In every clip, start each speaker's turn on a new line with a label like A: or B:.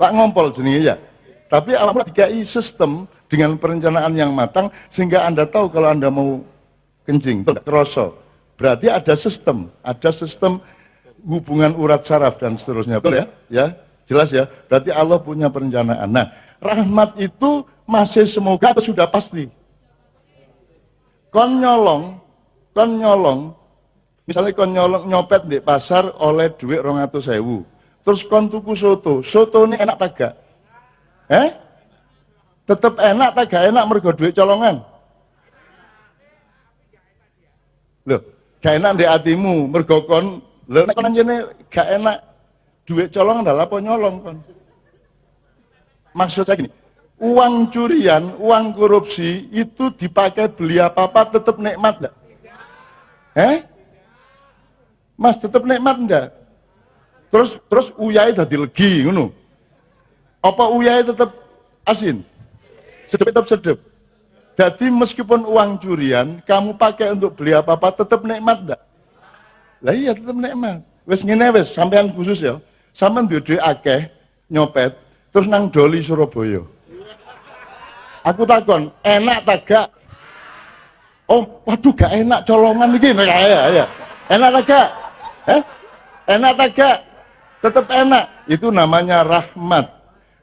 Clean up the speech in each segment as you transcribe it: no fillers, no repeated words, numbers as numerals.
A: tak ngompol jenenge ya. Tapi awakmu dikai sistem dengan perencanaan yang matang sehingga Anda tahu kalau Anda mau kencing, itu kroso. Berarti ada sistem hubungan urat saraf dan seterusnya, betul ya? Ya, jelas ya. Berarti Allah punya perencanaan. Nah, rahmat itu masih semoga atau sudah pasti? Kon nyolong, misalnya kon nyopet di pasar oleh duit 200.000, terus kon tuku soto ini enak tak gak? Tetep enak tak gak enak mergo duit colongan? Loh, gak enak di hatimu mergo kon, lho nek kon anjene gak enak duit colongan adalah apa nyolong kon? Maksud saya gini, uang curian, uang korupsi itu dipakai beli apa-apa tetap nikmat enggak? Mas tetap nikmat enggak? Terus uyai dadi legi ngono. Apa uyai tetap asin? Sedep tetap sedep. Jadi meskipun uang curian kamu pakai untuk beli apa-apa tetap nikmat enggak? Lah iya tetap nikmat. Wis ngene wis sampean khusus ya. Sampean duwe akeh nyopet terus nang Doli Surabaya. Aku takon, enak tak gak? Oh, waduh gak enak colongan iki ya. Enak tak gak? Enak tak gak? Tetap enak. Itu namanya rahmat.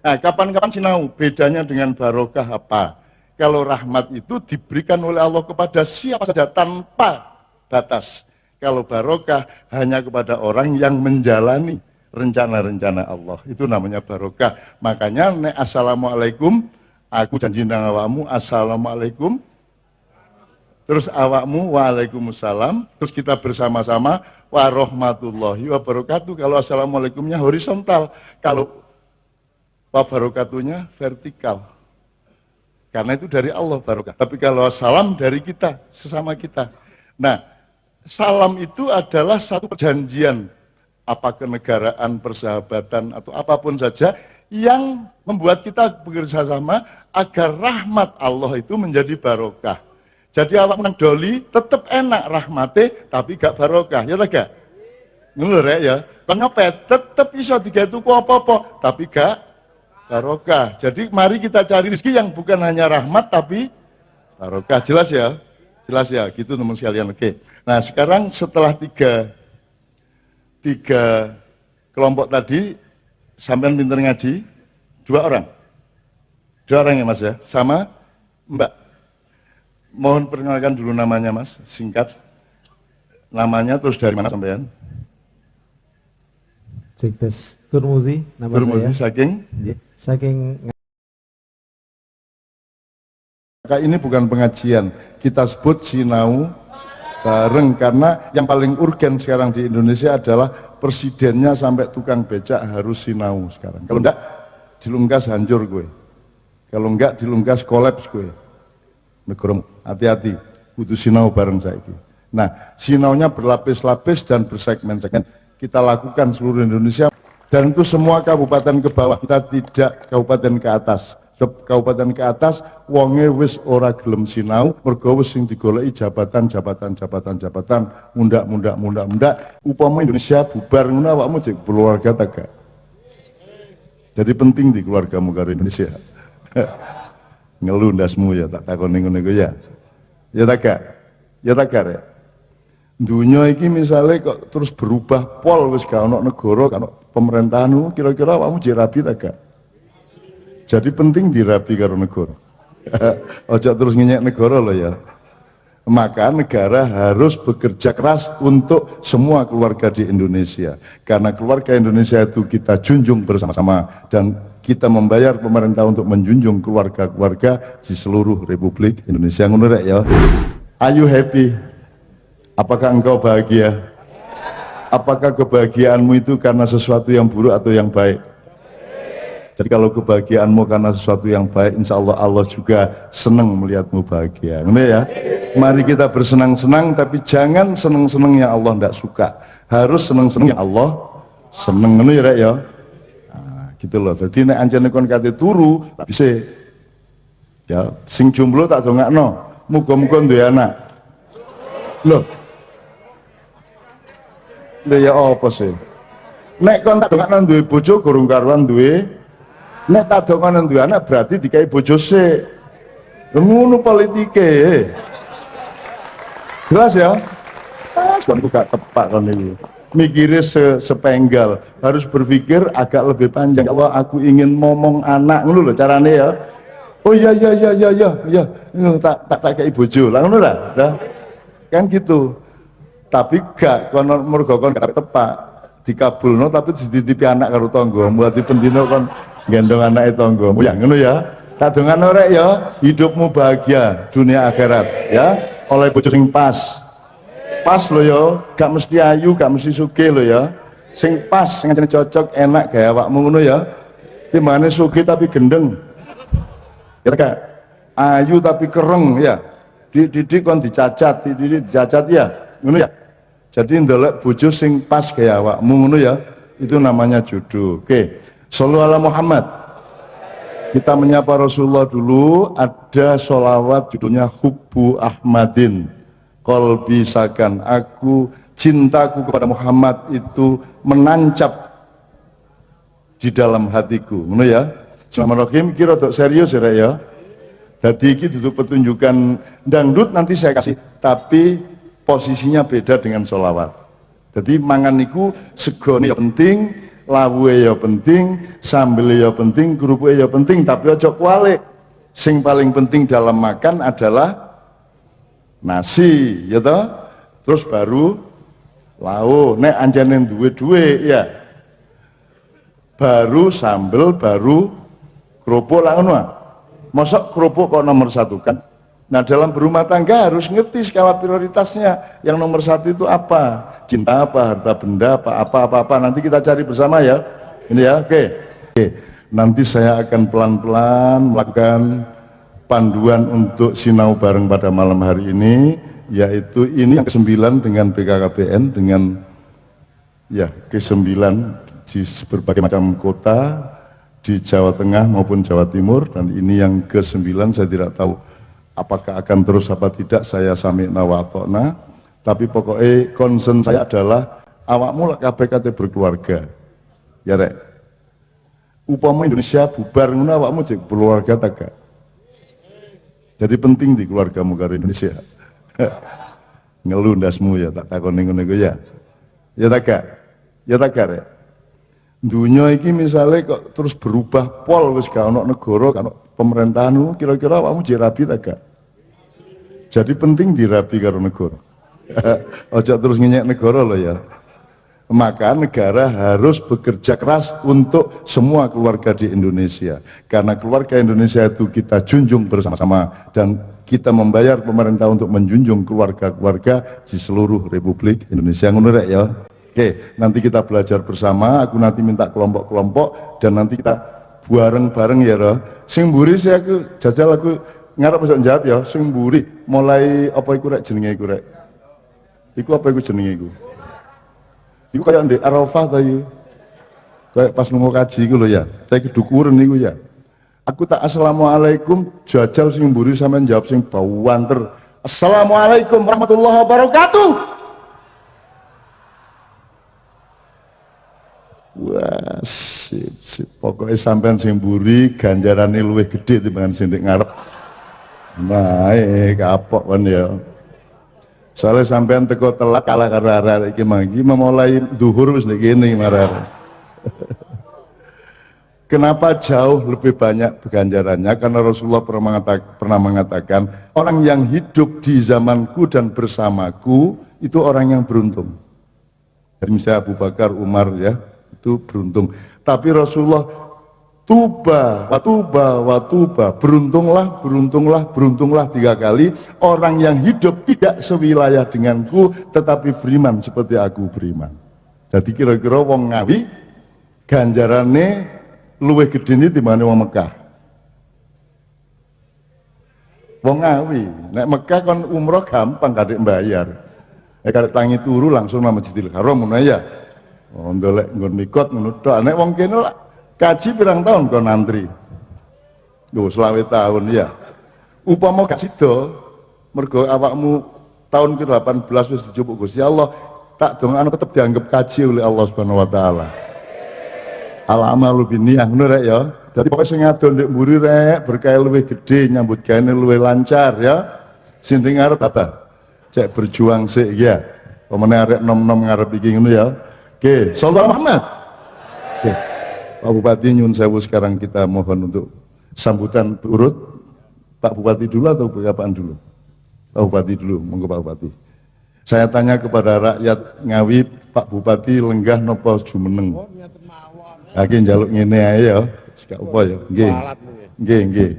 A: Nah, kapan-kapan sinau bedanya dengan barokah apa? Kalau rahmat itu diberikan oleh Allah kepada siapa saja tanpa batas. Kalau barokah hanya kepada orang yang menjalani rencana-rencana Allah. Itu namanya barokah. Makanya nek assalamualaikum, aku janji nang awakmu assalamualaikum, terus awakmu waalaikumsalam, terus kita bersama-sama warahmatullahi wabarakatuh. Kalau assalamualaikumnya horizontal, kalau wabarakatuhnya vertikal. Karena itu dari Allah barokah. Tapi kalau salam dari kita, sesama kita. Nah, salam itu adalah satu perjanjian, apa kenegaraan, persahabatan, atau apapun saja yang membuat kita bekerja sama agar rahmat Allah itu menjadi barokah. Jadi awak nang Doli tetap enak rahmate tapi gak barokah, ya gak? Ngono rek ya. Kon nyopet tetap iso digawe tuku apa-apa tapi gak barokah. Jadi mari kita cari rezeki yang bukan hanya rahmat tapi barokah. Jelas ya? Jelas ya, gitu teman sekalian. Oke. Nah, sekarang setelah tiga kelompok tadi, sampean pinter ngaji, dua orang ya mas ya, sama mbak. Mohon perkenalkan dulu namanya mas, singkat. Namanya terus dari mana sampean?
B: Cek tes. Turmuzi, nama
A: Turmuzi,
B: saya. Saking.
A: Maka ini bukan pengajian, kita sebut sinau bareng karena yang paling urgen sekarang di Indonesia adalah presidennya sampai tukang becak harus sinau sekarang. Kalau enggak dilungkas hancur gue. Kalau enggak dilungkas kolaps gue. Negara hati-hati, kudu sinau bareng saiki. Nah, sinaunya berlapis-lapis dan bersegmen-segmen. Kita lakukan seluruh Indonesia dan itu semua kabupaten ke bawah. Kita tidak kabupaten ke atas. Kabupaten ke atas wonge wis ora gelem sinau mergo wis sing digoleki jabatan mundak upama Indonesia bubar ngono awakmu jek keluarga ta gak? Jadi penting di keluargamu karo Indonesia. Ngeluh ndasmu ya tak takoni ngono iku ya. Ya ta gak? Ya ta gak rek? Dunia iki misalnya kok terus berubah pol wis gak ono negara, gak ono pemerintahan, kira-kira awakmu jek rabi ta gak? Jadi penting dirapi karo negara. Ojo terus ngenyek negara loh ya. Maka negara harus bekerja keras untuk semua keluarga di Indonesia. Karena keluarga Indonesia itu kita junjung bersama-sama dan kita membayar pemerintah untuk menjunjung keluarga-keluarga di seluruh Republik Indonesia. Ngono rek ya. Are you happy? Apakah engkau bahagia? Apakah kebahagiaanmu itu karena sesuatu yang buruk atau yang baik? Jadi kalau kebahagiaanmu karena sesuatu yang baik, insya Allah Allah juga senang melihatmu bahagia. Ini ya, mari kita bersenang-senang, tapi jangan senang-senang yang Allah tidak suka. Harus senang-senang yang Allah senang. Ini ya, ya. Nah, gitu loh. Jadi nek anjane kon kate turu, tak bisa. Ya, sing jomblo tak dongakno. Muga-muga duwe anak. Loh. Lha ya apa sih? Nek kon tak dongakno duwe bojo gorong karuan duwe Nek tak dongono duwe anak berarti dikai bojo sik. Ngono politike. Jelas ya? Kon gak tepak kon iki. Mikirnya sepenggal, harus berpikir agak lebih panjang. Kalau aku ingin ngomong anak ngono lho carane ya. Oh iya tak kayak bojo lah ngono lah. Kan gitu. Tapi gak kono mergo kon gak tepak dikabulno tapi dititipi anak karo tanggamu. Ati pendino kon gendong anake tanggamu. Ya ngono ya. Tak dongano rek ya, hidupmu bahagia dunia akhirat ya. Oleh bojo sing pas lo ya, gak mesti ayu, gak mesti sugih lo ya. Sing pas, sing cocok, enak gaya awakmu ngono ya. Timbangane sugih tapi gendeng. Ya gak? Ayu tapi kereng ya. Dididik kon dicacat, dicacat ya. Ngono ya. Jadi ndelok bojo sing pas gaya awakmu ngono ya. Itu namanya jodoh. Oke. Shallallahu ala Muhammad. Kita menyapa Rasulullah dulu. Ada sholawat judulnya Hubbu Ahmadin. Qalbi sakan, aku cintaku kepada Muhammad itu menancap di dalam hatiku. Ngono ya. Bismillahirrahmanirrahim. Kira dok serius ya, ya. Jadi iki duduk pertunjukan dangdut nanti saya kasih, tapi posisinya beda dengan sholawat. Jadi mangan niku segone ya penting, lawuhe ya penting, sambele ya penting, kerupuke ya penting, tapi ojo kualik. Sing paling penting dalam makan adalah nasi, ya toh, terus baru lauk. Nek anjane duwe ya, baru sambel, baru kerupuk lah ngono. Mosok kerupuk kok nomor satu kan? Nah dalam berumah tangga harus ngerti skala prioritasnya. Yang nomor satu itu apa? Cinta apa? Harta benda apa? Nanti kita cari bersama ya. Ini ya, oke. Nanti saya akan pelan-pelan melakukan panduan untuk sinau bareng pada malam hari ini, yaitu ini yang ke-9 dengan BKKBN, dengan ya ke-9 di berbagai macam kota di Jawa Tengah maupun Jawa Timur, dan ini yang ke-9. Saya tidak tahu apakah akan terus apa tidak, saya sami'na wa ata'na, tapi pokoknya concern saya adalah awakmu lek kabeh kate berkeluarga ya rek, upama Indonesia bubar ngono awakmu jek keluarga ta gak? Jadi penting di keluargamu karo Indonesia. Ngeluh ndasmu ya, tak takoni ngono iku ya. Ya tak gak? Ya tak gak rek? Dunia iki misalnya kok terus berubah pol, wis gak ono negara, gak ono pemerintahan, kira-kira awakmu jek rabi tak gak? Jadi penting dirabi karo negara. Ojo terus ngenyek negara loh ya. Maka negara harus bekerja keras untuk semua keluarga di Indonesia, karena keluarga Indonesia itu kita junjung bersama-sama, dan kita membayar pemerintah untuk menjunjung keluarga-keluarga di seluruh Republik Indonesia. Ngono rek ya. Oke, nanti kita belajar bersama, aku nanti minta kelompok-kelompok dan nanti kita bareng-bareng ya roh. Sing mburi saya aku jajal aku ngarep bisa jawab ya. Sing mburi mulai apa iku rek jenenge iku rek? Iku apa iku jenenge iku? Iku kayak ndek Arafah ta iki. Kayak pas nunggu kaji iku lho ya. Saya kedukuren niku ya. Aku tak assalamualaikum, jajal sing mburi sampean jawab sing bawanter. Assalamualaikum warahmatullahi wabarakatuh. Wah, sip. Pokoknya sampean sing mburi ganjarane luwih gede timbang sing ndek ngarep. Naik kapok kan ya. Soalnya sampean teko telat kalah karo arek iki mangki memulai duhur wis nek kene marah. Kenapa jauh lebih banyak ganjarannya? Karena Rasulullah pernah mengatakan orang yang hidup di zamanku dan bersamaku itu orang yang beruntung. Jadi misalnya Abu Bakar, Umar ya, itu beruntung. Tapi Rasulullah tuba, beruntunglah 3 kali orang yang hidup tidak sewilayah denganku tetapi beriman seperti aku beriman. Jadi kira-kira wong Ngawi ganjarane luwih gedene timbang wong Mekah. Wong Ngawi, nek Mekah kon umroh gampang kadek mbayar. Kadek tangi turu langsung nang Masjidil Haram ngono ya. Oh ndolek nggon mikot ngono tok. Nek wong kene lah kaji pirang tahun kau nantri? Loh, 20 tahun ya. Upama gak sida, mergo awakmu tahun ke-18 wis dijupuk Gusti Allah, tak dongakno tetep dianggap kaji oleh Allah Subhanahu wa taala. Al amalu binniyah ngono rek ya. Jadi pokoknya sing ngadon ndek mburi rek berkah luwih gede, nyambut gawe luwih lancar ya. Sing ngarep apa? Cek berjuang sik ya. Pemene arek nom-nom ngarep iki ngono ya. Oke, sallallahu Muhammad. Oke. Pak Bupati nyun sewu, sekarang kita mohon untuk sambutan urut. Pak Bupati dulu atau Bapak dulu? Pak Bupati dulu, monggo Pak Bupati. Saya tanya kepada rakyat Ngawi, Pak Bupati lenggah nopo jumeneng? Lagi njaluk ngene ae ya. Gak apa ya. Nggih. Nggih, nggih.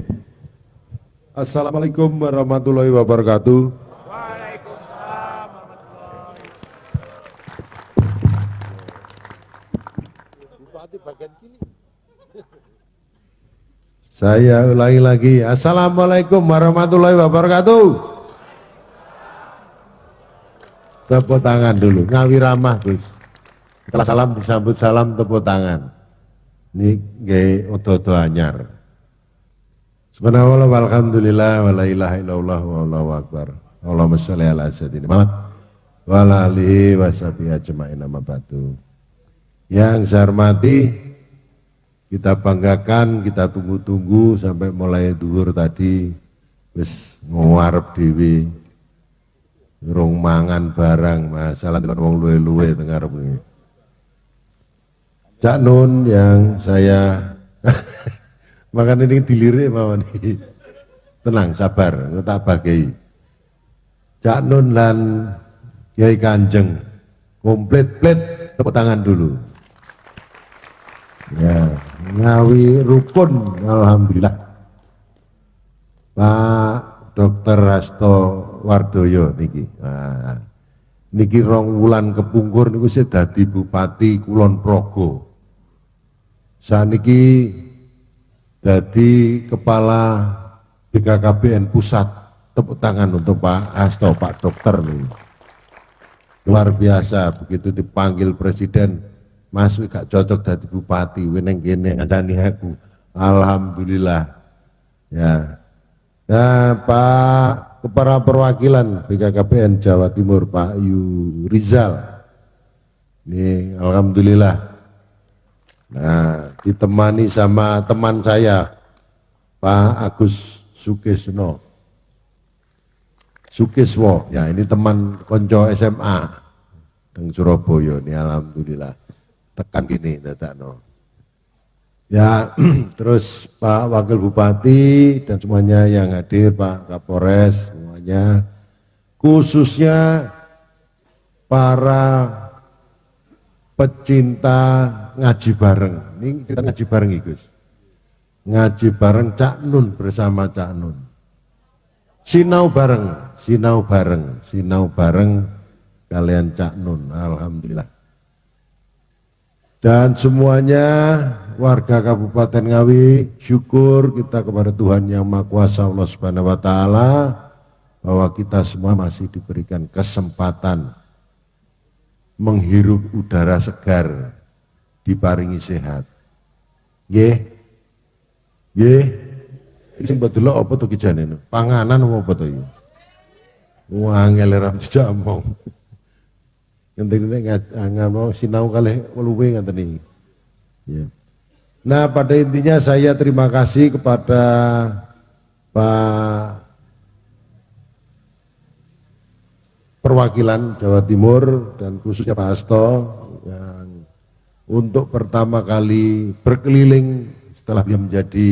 C: Assalamualaikum warahmatullahi wabarakatuh. Saya ulangi lagi. Assalamualaikum warahmatullahi wabarakatuh. Tepuk tangan dulu. Ngawi ramah, Gus. Setelah salam disambut salam, tepuk tangan. Ini nggih odo-odo anyar. Subhanallah walhamdulillah wa la ilaha illallah wallahu akbar. Allahumma sholli ala sayyidina Muhammad wa ala alihi wa sahbihi ajma'in amma ba'du. Yang saya hormati, kita banggakan, kita tunggu-tunggu sampai mulai duhur tadi wis ngarep dhewe. Rong mangan barang, masalah dengan wong luwe-luwe teng ngarep iki. Cak Nun yang saya makan ini dilirik mawon iki. Tenang, sabar, tak bagai. Cak Nun lan Kiai Kanjeng komplit-plit, tepuk tangan dulu. Ya, Ngawi rukun, alhamdulillah. Pak Dr. Hasto Wardoyo niki. Nah, niki rong wulan kepungkur niku sing dadi Bupati Kulon Progo. Saniki dadi kepala BKKBN pusat. Tepuk tangan untuk Pak Hasto, Pak Dokter nih. Luar biasa, begitu dipanggil presiden, Mas gak cocok dadi bupati, weneng kene ngancani aku. Alhamdulillah. Ya. Nah, Pak Kepala Perwakilan BKKBN Jawa Timur, Pak Yu Rizal. Ini alhamdulillah. Nah, ditemani sama teman saya, Pak Agus Sukeswo. Ya, ini teman konco SMA teng Surabaya ini alhamdulillah. Tekan gini dadakno. Ya, terus Pak Wakil Bupati dan semuanya yang hadir, Pak Kapolres semuanya, khususnya para pecinta ngaji bareng. Ini kita ngaji bareng Gus. Ngaji bareng Cak Nun bersama Cak Nun. Sinau bareng kalian Cak Nun, alhamdulillah. Dan semuanya warga Kabupaten Ngawi, syukur kita kepada Tuhan Yang Maha Kuasa Allah Subhanahu wa taala bahwa kita semua masih diberikan kesempatan menghirup udara segar, diparingi sehat. Nggih. Nggih. Sing betul apa to kijane? Panganan apa to iki? Wangel ra dijamong. Yang ngano sinau kalih luwe ngaten iki. Ya. Nah, pada intinya saya terima kasih kepada Pak Perwakilan Jawa Timur dan khususnya Pak Hasto yang untuk pertama kali berkeliling setelah dia menjadi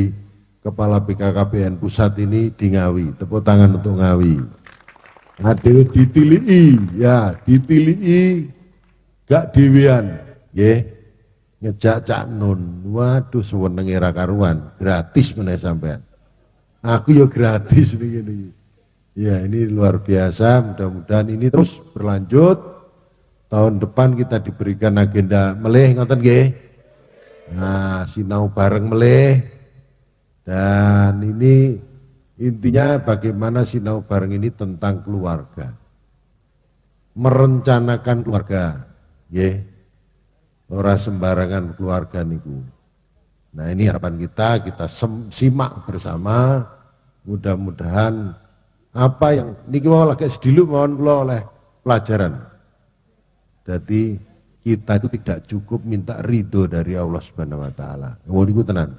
C: Kepala BKKBN Pusat ini di Ngawi. Tepuk tangan untuk Ngawi. Hadir ditilii, ya ditilii gak dewean, nggih. Ngejak Cak Nun, waduh sewenenge ra karuan, gratis meneh sampean. Aku ya gratis ini. Ya ini luar biasa, mudah-mudahan ini terus berlanjut. Tahun depan kita diberikan agenda melih, ngoten nggih. Nah, sinau bareng melih. Dan ini intinya bagaimana sinau bareng ini tentang keluarga. Merencanakan keluarga, nggih. Ora sembarangan keluarga niku. Nah, ini harapan kita simak bersama. Mudah-mudahan apa yang niki mau lagi sedilu mohon kula oleh pelajaran. Jadi kita itu tidak cukup minta ridho dari Allah Subhanahu wa taala. Ngono niku tenan.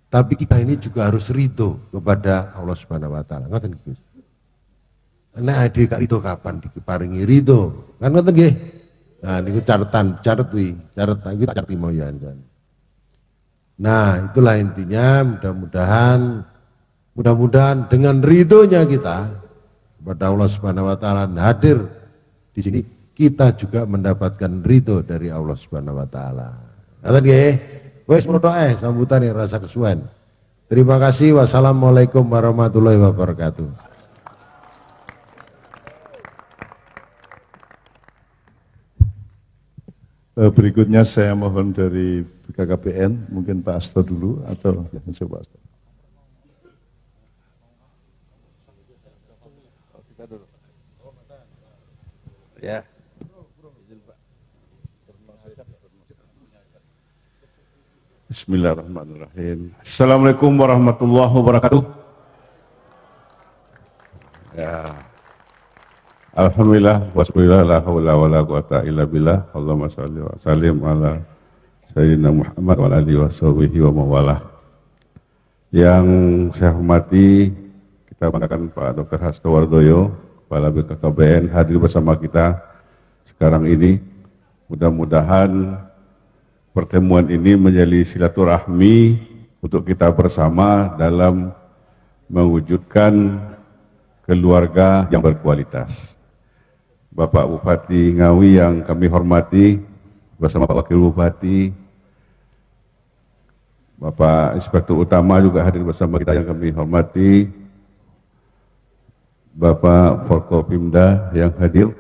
C: tapi kita ini juga harus ridho kepada Allah Subhanahu wa taala. Ngoten Gus. Nek ade gak ridho kapan diparingi ridho? Kan ngoten nggih. Nah niku catet wi, catet iki tak carti mau ya. Nah, itulah intinya, mudah-mudahan dengan ridhonya kita kepada Allah Subhanahu wa taala hadir di sini, kita juga mendapatkan ridho dari Allah Subhanahu wa taala. Ngoten nggih. Wis menawa sambutan yang rasa kesuwen. Terima kasih. Wassalamualaikum warahmatullahi wabarakatuh.
A: Berikutnya saya mohon dari BKKBN, mungkin Pak Asto dulu atau coba Asto.
D: Ya. Bismillahirrahmanirrahim. Assalamualaikum warahmatullahi wabarakatuh. Ya. Alhamdulillah wasbillah la haula wala quwata illa billah. Allahumma shalli wa sallim ala sayyidina Muhammad wa alihi washabihi wa mawalah. Yang saya hormati, kita banggakan Pak Dr. Hasto Wardoyo, Kepala BKKBN, hadir bersama kita sekarang ini. Mudah-mudahan pertemuan ini menjadi silaturahmi untuk kita bersama dalam mewujudkan keluarga yang berkualitas. Bapak Bupati Ngawi yang kami hormati, bersama Pak Wakil Bupati, Bapak Inspektur Utama juga hadir bersama kita yang kami hormati, Bapak Forkopimda yang hadir,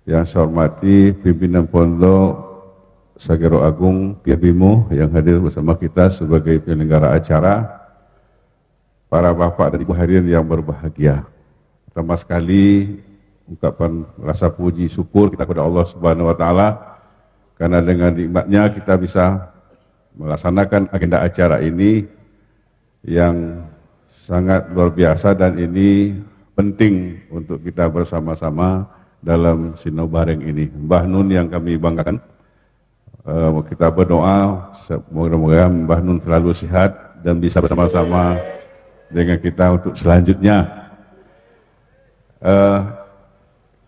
D: yang saya hormati pimpinan Pondok Sagero Agung Bimo yang hadir bersama kita sebagai penyelenggara acara, para bapak dan ibu hadirin yang berbahagia. Pertama sekali ungkapan rasa puji syukur kita kepada Allah Subhanahu wa taala karena dengan nikmatnya kita bisa melaksanakan agenda acara ini yang sangat luar biasa, dan ini penting untuk kita bersama-sama dalam sinau bareng ini. Mbah Nun yang kami banggakan, kita berdoa semoga Mbah Nun selalu sehat dan bisa bersama-sama dengan kita untuk selanjutnya.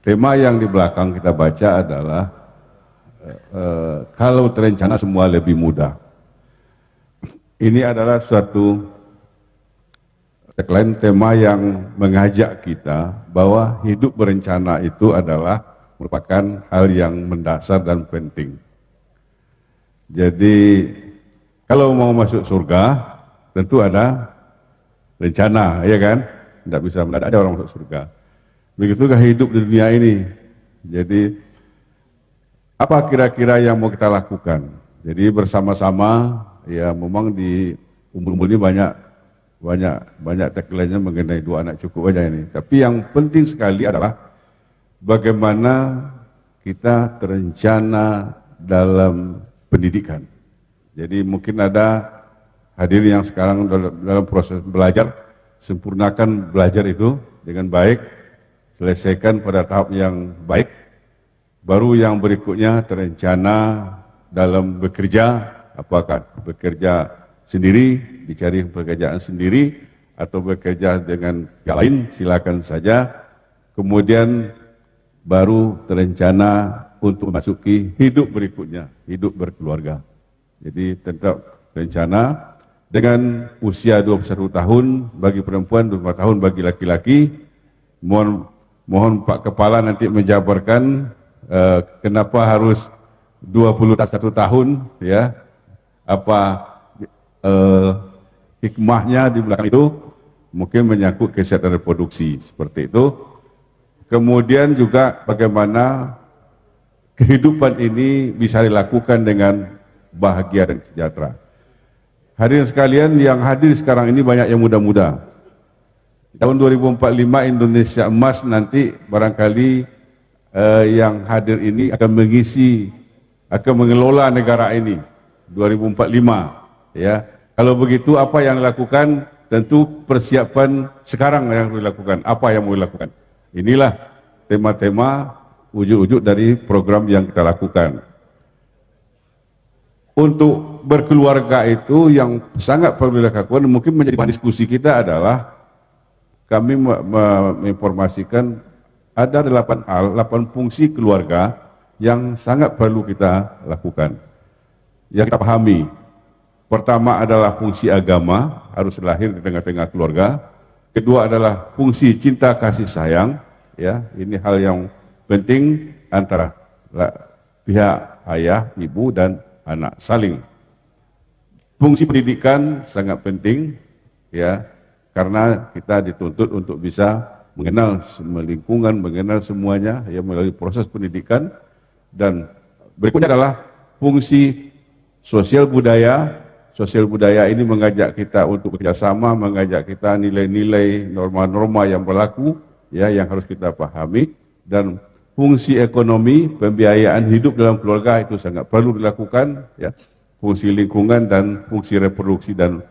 D: Tema yang di belakang kita baca adalah kalau terencana semua lebih mudah. Ini adalah suatu tagline, tema yang mengajak kita bahwa hidup berencana itu adalah merupakan hal yang mendasar dan penting. Jadi kalau mau masuk surga tentu ada rencana, ya kan? Tidak bisa mendadak ada orang masuk surga. Begitulah hidup di dunia ini. Jadi apa kira-kira yang mau kita lakukan? Jadi bersama-sama, ya memang di umur ini banyak tagline-nya mengenai 2 anak cukup aja ini. Tapi yang penting sekali adalah bagaimana kita terencana dalam pendidikan. Jadi mungkin ada hadirin yang sekarang dalam proses belajar, sempurnakan belajar itu dengan baik, selesaikan pada tahap yang baik, baru yang berikutnya terencana dalam bekerja, apakah bekerja sendiri, dicari pekerjaan sendiri, atau bekerja dengan yang lain, silakan saja. Kemudian baru terencana untuk memasuki hidup berikutnya, hidup berkeluarga. Jadi tetap rencana dengan usia 21 tahun bagi perempuan, 24 tahun bagi laki-laki. Mohon Pak Kepala nanti menjabarkan kenapa harus 21 tahun, ya, apa hikmahnya di belakang itu, mungkin menyangkut kesehatan reproduksi, seperti itu. Kemudian juga bagaimana kehidupan ini bisa dilakukan dengan bahagia dan sejahtera. Hadirin sekalian yang hadir sekarang ini banyak yang muda-muda. Tahun 2045 Indonesia emas nanti barangkali yang hadir ini akan mengelola negara ini 2045, ya. Kalau begitu apa yang dilakukan? Tentu persiapan sekarang yang dilakukan. Apa yang mau dilakukan? Inilah tema-tema wujud-wujud dari program yang kita lakukan. Untuk berkeluarga itu yang sangat perlu dilakukan, mungkin menjadi bahan diskusi kita adalah kami menginformasikan ada 8 hal, 8 fungsi keluarga yang sangat perlu kita lakukan, yang kita pahami. Pertama adalah fungsi agama, harus lahir di tengah-tengah keluarga. Kedua adalah fungsi cinta kasih sayang, ya, ini hal yang penting antara pihak ayah, ibu dan anak, saling. Fungsi pendidikan sangat penting, ya, karena kita dituntut untuk bisa mengenal semua lingkungan, mengenal semuanya, ya, melalui proses pendidikan. Dan berikutnya adalah fungsi sosial budaya. Sosial budaya ini mengajak kita untuk bekerjasama, mengajak kita nilai-nilai, norma-norma yang berlaku, ya, yang harus kita pahami. Dan fungsi ekonomi, pembiayaan hidup dalam keluarga itu sangat perlu dilakukan, ya. Fungsi lingkungan dan fungsi reproduksi, dan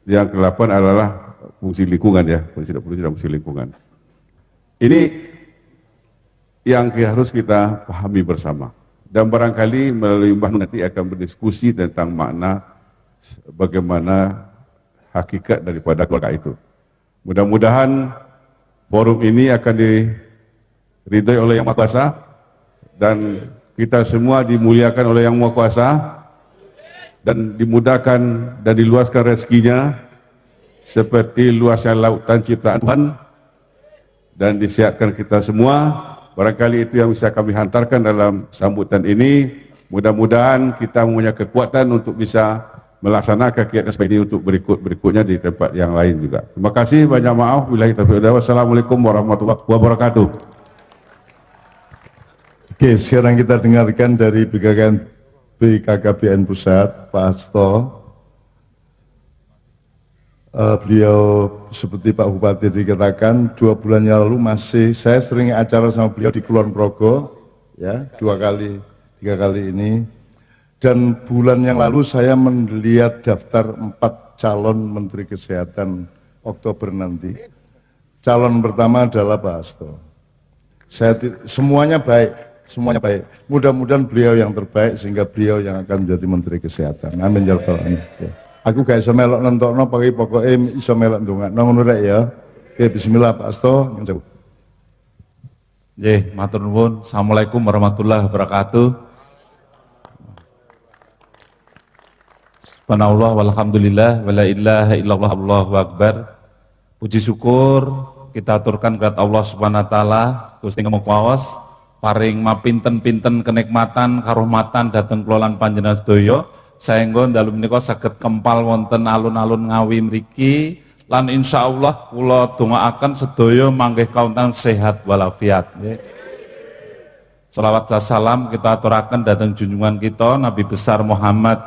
D: yang ke-8 adalah fungsi lingkungan, ya, fungsi reproduksi dan fungsi lingkungan. Ini yang harus kita pahami bersama. Dan barangkali melalui Mbah Nun nanti akan berdiskusi tentang makna bagaimana hakikat daripada keluarga itu. Mudah-mudahan forum ini akan diridhoi oleh Yang Maha Kuasa dan kita semua dimuliakan oleh Yang Maha Kuasa dan dimudahkan dan diluaskan rezekinya seperti luasnya lautan ciptaan Tuhan dan disiapkan kita semua. Barangkali itu yang bisa kami hantarkan dalam sambutan ini. Mudah-mudahan kita mempunyai kekuatan untuk bisa melaksanakan kegiatan seperti ini untuk berikutnya di tempat yang lain juga. Terima kasih, banyak maaf. Wassalamualaikum warahmatullahi wabarakatuh.
A: Oke, sekarang kita dengarkan dari BKKBN Pusat, Pak Hasto. Beliau seperti Pak Bupati dikatakan 2 bulan yang lalu saya sering acara sama beliau di Kulon Progo, ya, 2 kali 3 kali ini. Dan bulan yang lalu saya melihat daftar 4 calon Menteri Kesehatan Oktober nanti. Calon pertama adalah Pak Hasto. Semuanya baik, semuanya baik. Mudah-mudahan beliau yang terbaik sehingga beliau yang akan menjadi Menteri Kesehatan. Amin ya rabbal alamin. Aku gak iso melok nentokno pokoknya iso melok ndongakno ngono rek ya. Oke, bismillah Pak Hasto.
E: Nggih, matur nuwun. Assalamualaikum warahmatullahi wabarakatuh. Subhanallah walhamdulillah wala ilaha illallah Allahu akbar. Puji syukur kita aturkan kepada Allah Subhanahu wa taala, Gusti Ngemu Kuwaos, paring mapinten-pinten kenikmatan karuhmatan dhateng kula lan panjenengan sedaya. Saengga dalu menika saged kempal wonten alun-alun Ngawi mriki lan insyaallah kula dongaaken sedaya manggih kauntan sehat walafiat. Shalawat salam kita aturaken dhateng junjungan kita Nabi besar Muhammad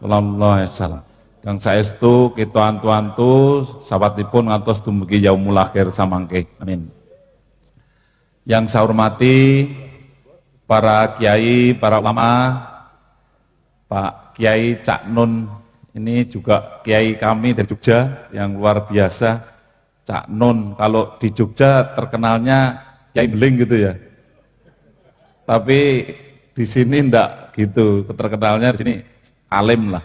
E: sallallahu alaihi wasallam. Kang saestu kita antu-antu sawatipun ngantos dumugi yaumul akhir samangke. Amin. Yang saya hormati para kiai, para ulama, Pak Kiai Cak Nun, ini juga kiai kami dari Jogja yang luar biasa. Cak Nun, kalau di Jogja terkenalnya Kiai Beling gitu ya. Tapi di sini enggak gitu, terkenalnya di sini alim lah.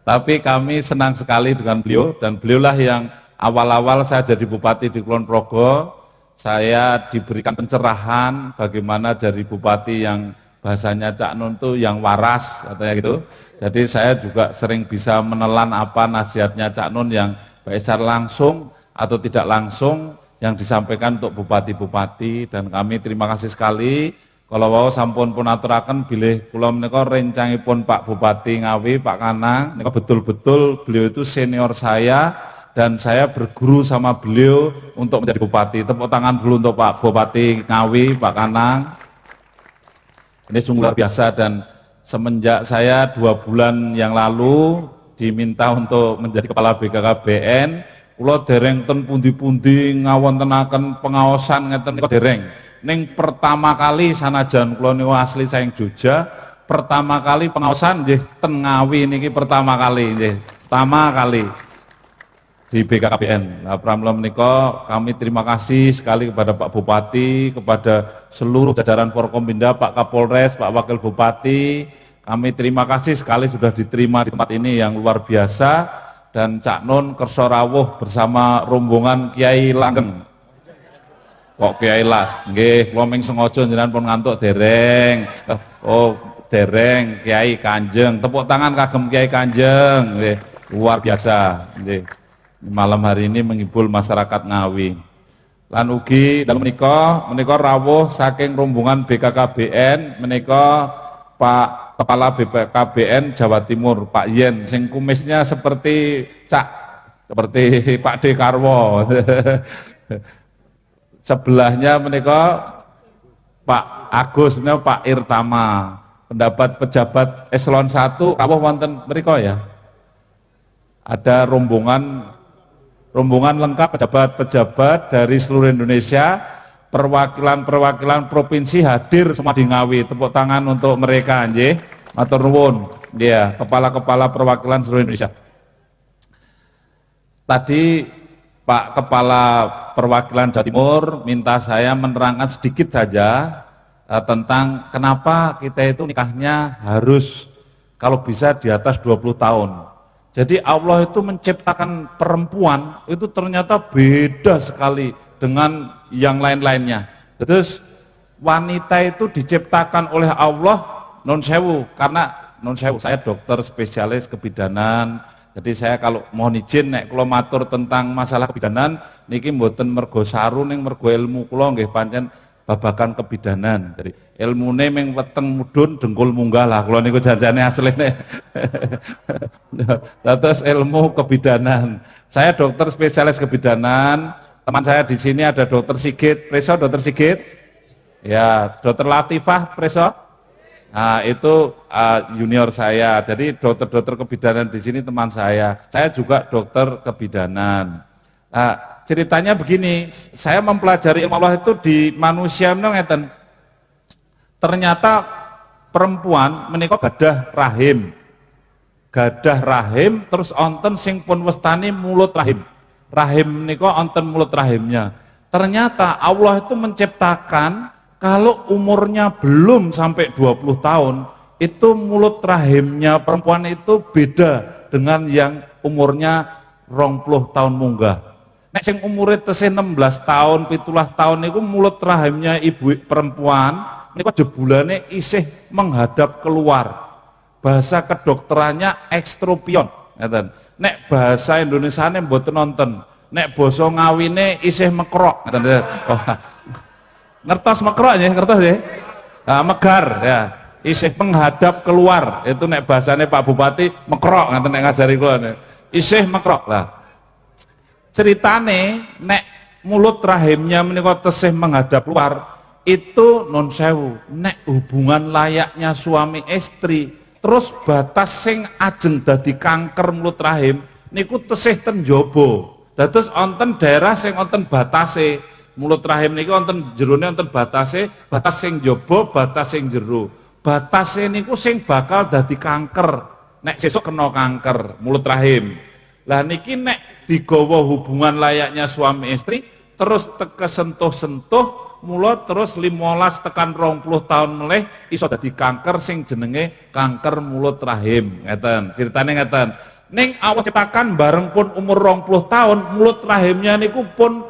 E: Tapi kami senang sekali dengan beliau, dan beliaulah yang awal-awal saya jadi bupati di Kulon Progo, saya diberikan pencerahan bagaimana jadi bupati yang bahasanya Cak Nun itu yang waras, katanya gitu. Jadi saya juga sering bisa menelan apa nasihatnya Cak Nun yang baik secara langsung atau tidak langsung yang disampaikan untuk bupati-bupati, dan kami terima kasih sekali. Kalau wau sampun pun aturaken bilih kula menika rencangipun Pak Bupati Ngawi, Pak Kanang, menika betul-betul beliau itu senior saya dan saya berguru sama beliau untuk menjadi bupati. Tepuk tangan dulu untuk Pak Bupati Ngawi, Pak Kanang. Ini sungguh luar biasa, dan semenjak saya 2 bulan yang lalu diminta untuk menjadi kepala BKKBN, kula dereng ten pundi-pundi ngawontenaken pengawasan ngeten niku dereng. Ning pertama kali sanajan kula niku asli saking Jogja, pertama kali pengawasan nggih ten Ngawi niki pertama kali nggih. Pertama kali. di BKKBN. Nah, pramila menika kami terima kasih sekali kepada Pak Bupati, kepada seluruh jajaran Forkompinda, Pak Kapolres, Pak Wakil Bupati. Kami terima kasih sekali sudah diterima di tempat ini yang luar biasa, dan Cak Nun kersa rawuh bersama rombongan Kiai Langgeng. Kok Kiai lah, nggih, kula ming sengaja jenengan pun ngantuk dereng. Oh, dereng Kiai Kanjeng. Tepuk tangan kagem Kiai Kanjeng. Nggih, luar biasa, nggih. Malam hari ini menghibur masyarakat Ngawi. Lan ugi dalem menika rawuh saking rombongan BKKBN menika Pak Kepala BKKBN Jawa Timur, Pak Yen, sing kumisnya seperti seperti Pak Dekarwo. Sebelahnya menika Pak Agus, menika Pak Irtama. Pendapat pejabat eselon 1 rawuh wonten mriku ya. Ada rombongan lengkap pejabat-pejabat dari seluruh Indonesia, perwakilan provinsi hadir semua di Ngawi. Tepuk tangan untuk mereka, nggih. Matur nuwun. Dia kepala-kepala perwakilan seluruh Indonesia. Tadi Pak Kepala Perwakilan Jawa Timur minta saya menerangkan sedikit saja tentang kenapa kita itu nikahnya harus kalau bisa di atas 20 tahun. Jadi Allah itu menciptakan perempuan itu ternyata beda sekali dengan yang lain-lainnya. Terus wanita itu diciptakan oleh Allah non sewu, karena non sewu saya dokter spesialis kebidanan. Jadi saya kalau mohon izin nek kula matur tentang masalah kebidanan niki mboten mergo saru ning mergo ilmu kula nggih pancen babagan kebidanan. Jadi ilmune ming weteng mudhun dengkul munggah lah kula niku janjane asline. Terus ilmu kebidanan. Saya dokter spesialis kebidanan. Teman saya di sini ada Dokter Sigit. Preso Dokter Sigit? Ya, Dokter Latifah Preso? Nah, itu junior saya. Jadi dokter-dokter kebidanan di sini teman saya. Saya juga dokter kebidanan. Nah, ceritanya begini, saya mempelajari ilmu Allah itu di manusia ngeten. Ternyata perempuan menika gadah rahim terus onten sing pun wastani mulut rahim. Rahim menika onten mulut rahimnya. Ternyata Allah itu menciptakan kalau umurnya belum sampai 20 tahun itu mulut rahimnya perempuan itu beda dengan yang umurnya 20 tahun munggah. Nek sing umure tesih 16 tahun, 17 tahun niku mulut rahimnya ibu perempuan niku jebulane isih menghadap keluar. Bahasa kedokterannya ekstropion, ngeten. Nek bahasa Indonesiane mboten nonton. Nek basa ngawine isih mekrok, ngeten. Oh, ngertos mekrok ya, ngertos ya? Nah, megar ya. Isih menghadap keluar. Itu nek bahasane Pak Bupati mekrok, ngeten nek ngajari kula. Isih mekrok lah. Ceritane nek mulut rahimnya menika tesih menghadap keluar itu non sewu nek hubungan layaknya suami istri terus batas sing ajeng dadi kanker mulut rahim niku tesih ten njaba. Dados wonten daerah sing wonten batase mulut rahim niku wonten jerone wonten batase, batas sing njaba, batas sing jero. Batase niku sing bakal dadi kanker. Nek sesuk kena kanker mulut rahim. Lah niki nek digawa hubungan layaknya suami istri terus kesentuh-sentuh mula terus 15 tekan 20 tahun meleh iso dadi kanker sing jenenge kanker mulut rahim. Ngeten, ceritane ngeten. Ning Allah ciptakan bareng pun umur 20 tahun mulut rahimnya niku pun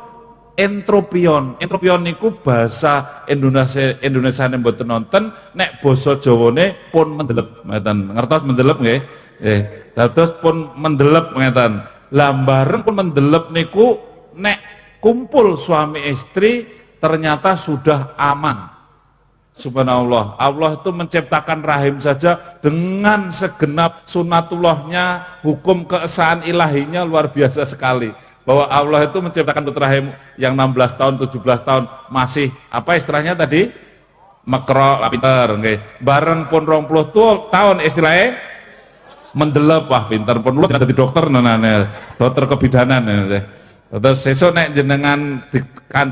E: entropion. Entropion niku bahasa Indonesia mboten nonton, nek basa Jawane pun mendelep. Ngeten. Ngertos mendelep nggih? Nggih. Dados pun mendelep ngeten. Lah bareng pun mendelep niku nek kumpul suami istri ternyata sudah aman. Subhanallah, Allah itu menciptakan rahim saja dengan segenap sunatullahnya, hukum keesaan ilahinya luar biasa sekali. Bahwa Allah itu menciptakan rahim yang 16 tahun, 17 tahun masih apa istilahnya tadi? Mekrok, pinter, okay. Bareng pun 20 tahun istilahnya mendelep, wah pinter pun lu jadi dokter, dokter kebidanan. Terus sesuk nek jenengan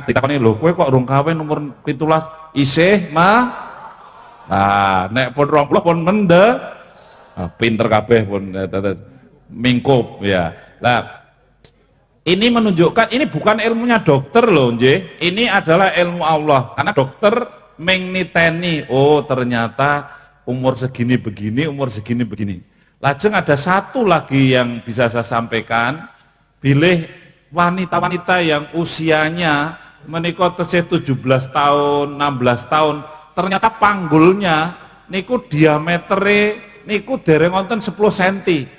E: ditakoni lho kowe kok urung kawin umur 17 isih mah. Nah, nek pun 20 pun pinter kabeh pun terus mingkup ya. Lah Ini menunjukkan ini bukan ilmunya dokter loh, nggih. Ini adalah ilmu Allah. Karena dokter mengniteni, oh ternyata umur segini begini, umur segini begini. Lajeng ada satu lagi yang bisa saya sampaikan, bilih wanita-wanita yang usianya menikah tesih 17 tahun, 16 tahun, ternyata panggulnya niku diametere niku dereng wonten 10 cm.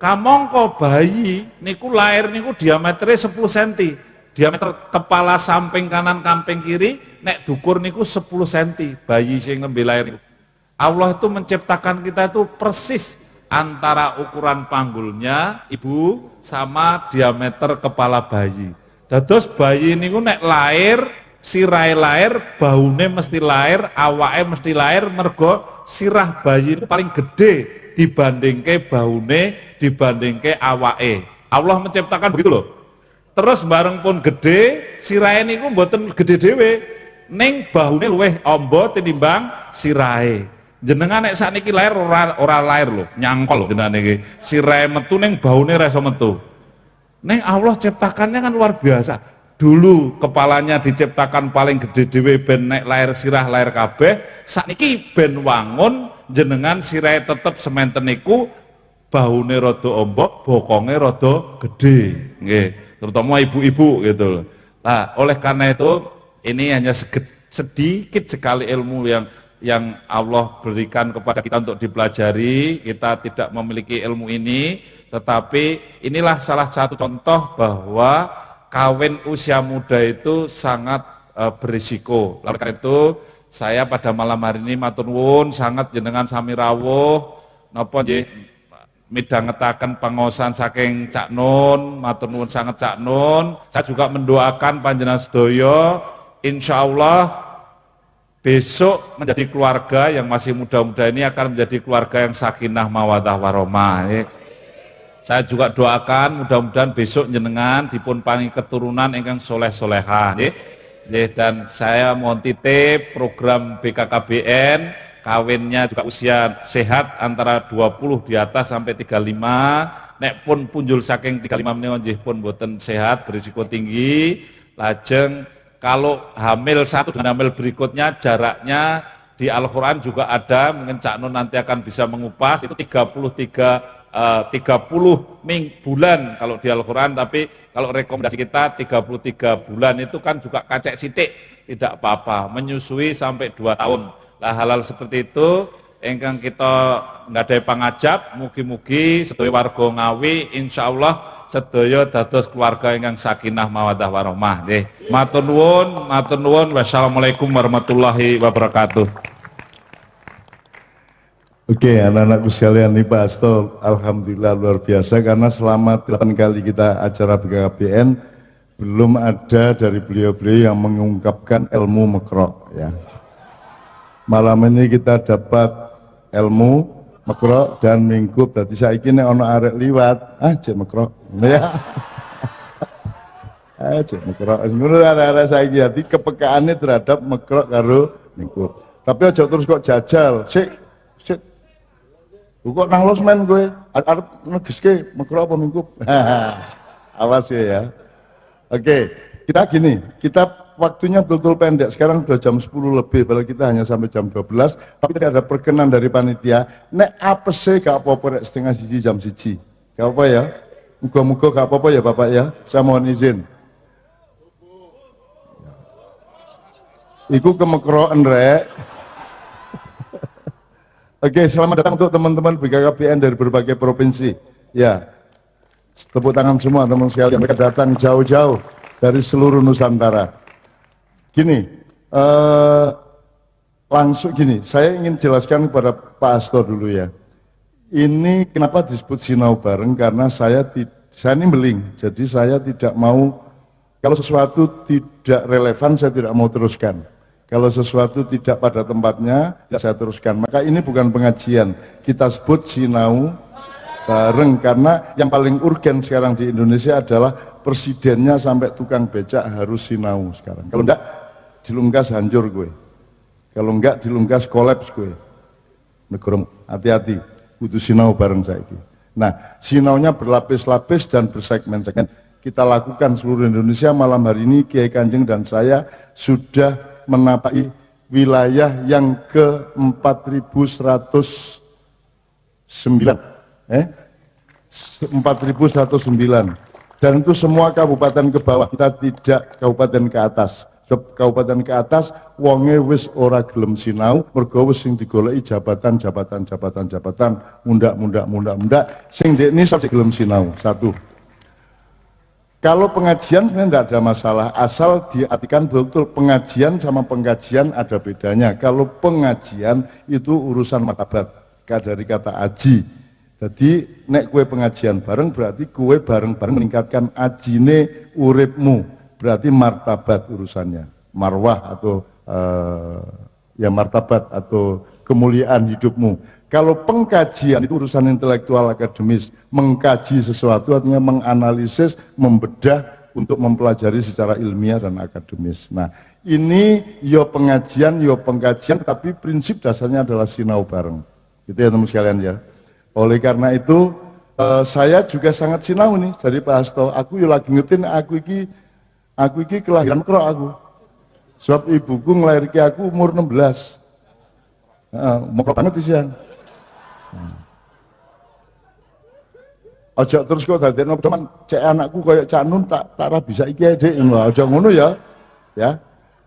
E: Kamangka bayi niku lahir niku diameternya 10 cm. Diameter kepala samping kanan samping kiri nek dukur niku 10 cm bayi sing nembe lahir niku. Allah itu menciptakan kita itu persis antara ukuran panggulnya ibu sama diameter kepala bayi. Dados bayi niku nek lahir, sirahe lahir, baune mesti lahir, awake mesti lahir mergo sirah bayi itu paling gede dibandingke baune, dibandingke awake. Allah menciptakan begitu loh. Terus bareng pun gede, sirahe niku mboten gede dhewe, ning baune luweh amba tinimbang sirahe. Jenengan nek sakniki lahir ora lahir lho, nyangkol jenengan iki. Sirahe metu ning baune ora iso metu. Ning Allah ciptakannya kan luar biasa. Dulu kepalanya diciptakan paling gede dhewe ben nek lahir sirah lahir kabeh, sakniki ben wangun jenengan sirahe tetep sementen niku baune rada ombok, bokonge rada gede. Nggih, terutama ibu-ibu gitu loh. Nah, oleh karena itu ini hanya sedikit sekali ilmu yang Allah berikan kepada kita untuk dipelajari. Kita tidak memiliki ilmu ini, tetapi inilah salah satu contoh bahwa kawin usia muda itu sangat berisiko. Oleh karena itu saya pada malam hari ini matur nuwun sangat jenengan sami rawuh napa nggih midhangetaken pangaosan saking Cak Nun, matur nuwun sangat Cak Nun. Saya juga mendoakan panjenengan sedaya insyaallah besok menjadi keluarga yang masih muda-muda ini akan menjadi keluarga yang sakinah mawaddah warahmah. Saya juga doakan mudah-mudahan besok jenengan dipun paringi keturunan ingkang soleh-solehah. Dan saya mohon titip program BKKBN kawinnya juga usia sehat antara 20 di atas sampai 35. Nek pun punjul saking 35 menika nggih pun boten sehat, berisiko tinggi. Lajeng kalau hamil satu dengan hamil berikutnya jaraknya di Al-Quran juga ada, mungkin Cak Nun nanti akan bisa mengupas, itu 30 bulan kalau di Al-Quran, tapi kalau rekomendasi kita 33 bulan itu kan juga kacek sitik, tidak apa-apa, menyusui sampai 2 tahun. Nah hal-hal seperti itu ingkang kita nggadahi pangajab, mugi-mugi sedaya warga Ngawi insyaallah sedaya dados keluarga ingkang sakinah mawaddah warahmah. Nggih. Matur nuwun, wassalamualaikum warahmatullahi wabarakatuh.
A: Oke, anak-anakku sekalian nih Pak Hasto, alhamdulillah luar biasa karena selama 8 kali kita acara BKKBN belum ada dari beliau-beliau yang mengungkapkan ilmu makro ya. Malam ini kita dapat ilmu makro dan mingkup. Jadi saiki nek ana arek liwat, cek makro. Ya. Cek makro. Ngono arek-arek saiki dadi kepekaane terhadap makro karo mingkup. Tapi aja terus kok jajal. Sik kok nang losmen gue, arep negeske makro apa mingkup? Awas ya. Oke, kita gini, kita waktunya betul-betul pendek, sekarang sudah jam 10 lebih, padahal kita hanya sampai jam 12, tapi tadi ada perkenan dari panitia, nek apa sih gak apa-apa nek setengah siji jam siji, gak apa ya? Muga-muga gak apa-apa ya Bapak ya, saya mohon izin. Iku kemekroan rek. Oke, selamat datang untuk teman-teman BKKBN dari berbagai provinsi. Ya, tepuk tangan semua teman sekalian. Mereka datang jauh-jauh dari seluruh Nusantara. Gini, langsung gini. Saya ingin jelaskan kepada Pak Hasto dulu ya. Ini kenapa disebut sinau bareng? Karena saya ini beling. Jadi saya tidak mau kalau sesuatu tidak relevan saya tidak mau teruskan. Kalau sesuatu tidak pada tempatnya, tidak saya teruskan. Maka ini bukan pengajian, kita sebut sinau bareng. Karena yang paling urgen sekarang di Indonesia adalah presidennya sampai tukang becak harus sinau sekarang. Kalau enggak, dilungkas hancur gue. Kalau enggak, dilungkas kolaps gue. Negara hati-hati, kudu sinau bareng saiki. Nah, sinaunya berlapis-lapis dan bersegmen-segmen. Kita lakukan seluruh Indonesia. Malam hari ini Kiai Kanjeng dan saya sudah menapaki wilayah yang ke 4109. 4109. Dan itu semua kabupaten ke bawah, kita tidak kabupaten ke atas. Sebab kabupaten ke atas wonge wis ora gelem sinau, mergo wis sing digoleki jabatan mundak sing dekne sok gelem sinau. Satu. Kalau pengajian sebenarnya tidak ada masalah, asal diartikan betul pengajian sama pengkajian ada bedanya. Kalau pengajian itu urusan martabat, dari kata aji. Jadi nek kue pengajian bareng berarti kue bareng-bareng meningkatkan ajine uripmu, berarti martabat urusannya, marwah atau ya martabat atau kemuliaan hidupmu. Kalau pengkajian itu urusan intelektual akademis, mengkaji sesuatu artinya menganalisis, membedah untuk mempelajari secara ilmiah dan akademis. Nah, ini yo pengajian, yo pengkajian, tapi prinsip dasarnya adalah sinau bareng. Gitu ya teman sekalian ya. Oleh karena itu saya juga sangat sinau nih dari Pak Hasto. Aku yo lagi ngetin aku iki kelahiran krok aku. Sebab ibuku ngelahirke aku umur 16. Mau banget isian. Ojo terus kok dadekno teman cek anakku koyo Cak Nun tak bisa iki Dik. Ojo ngono ya. Ya.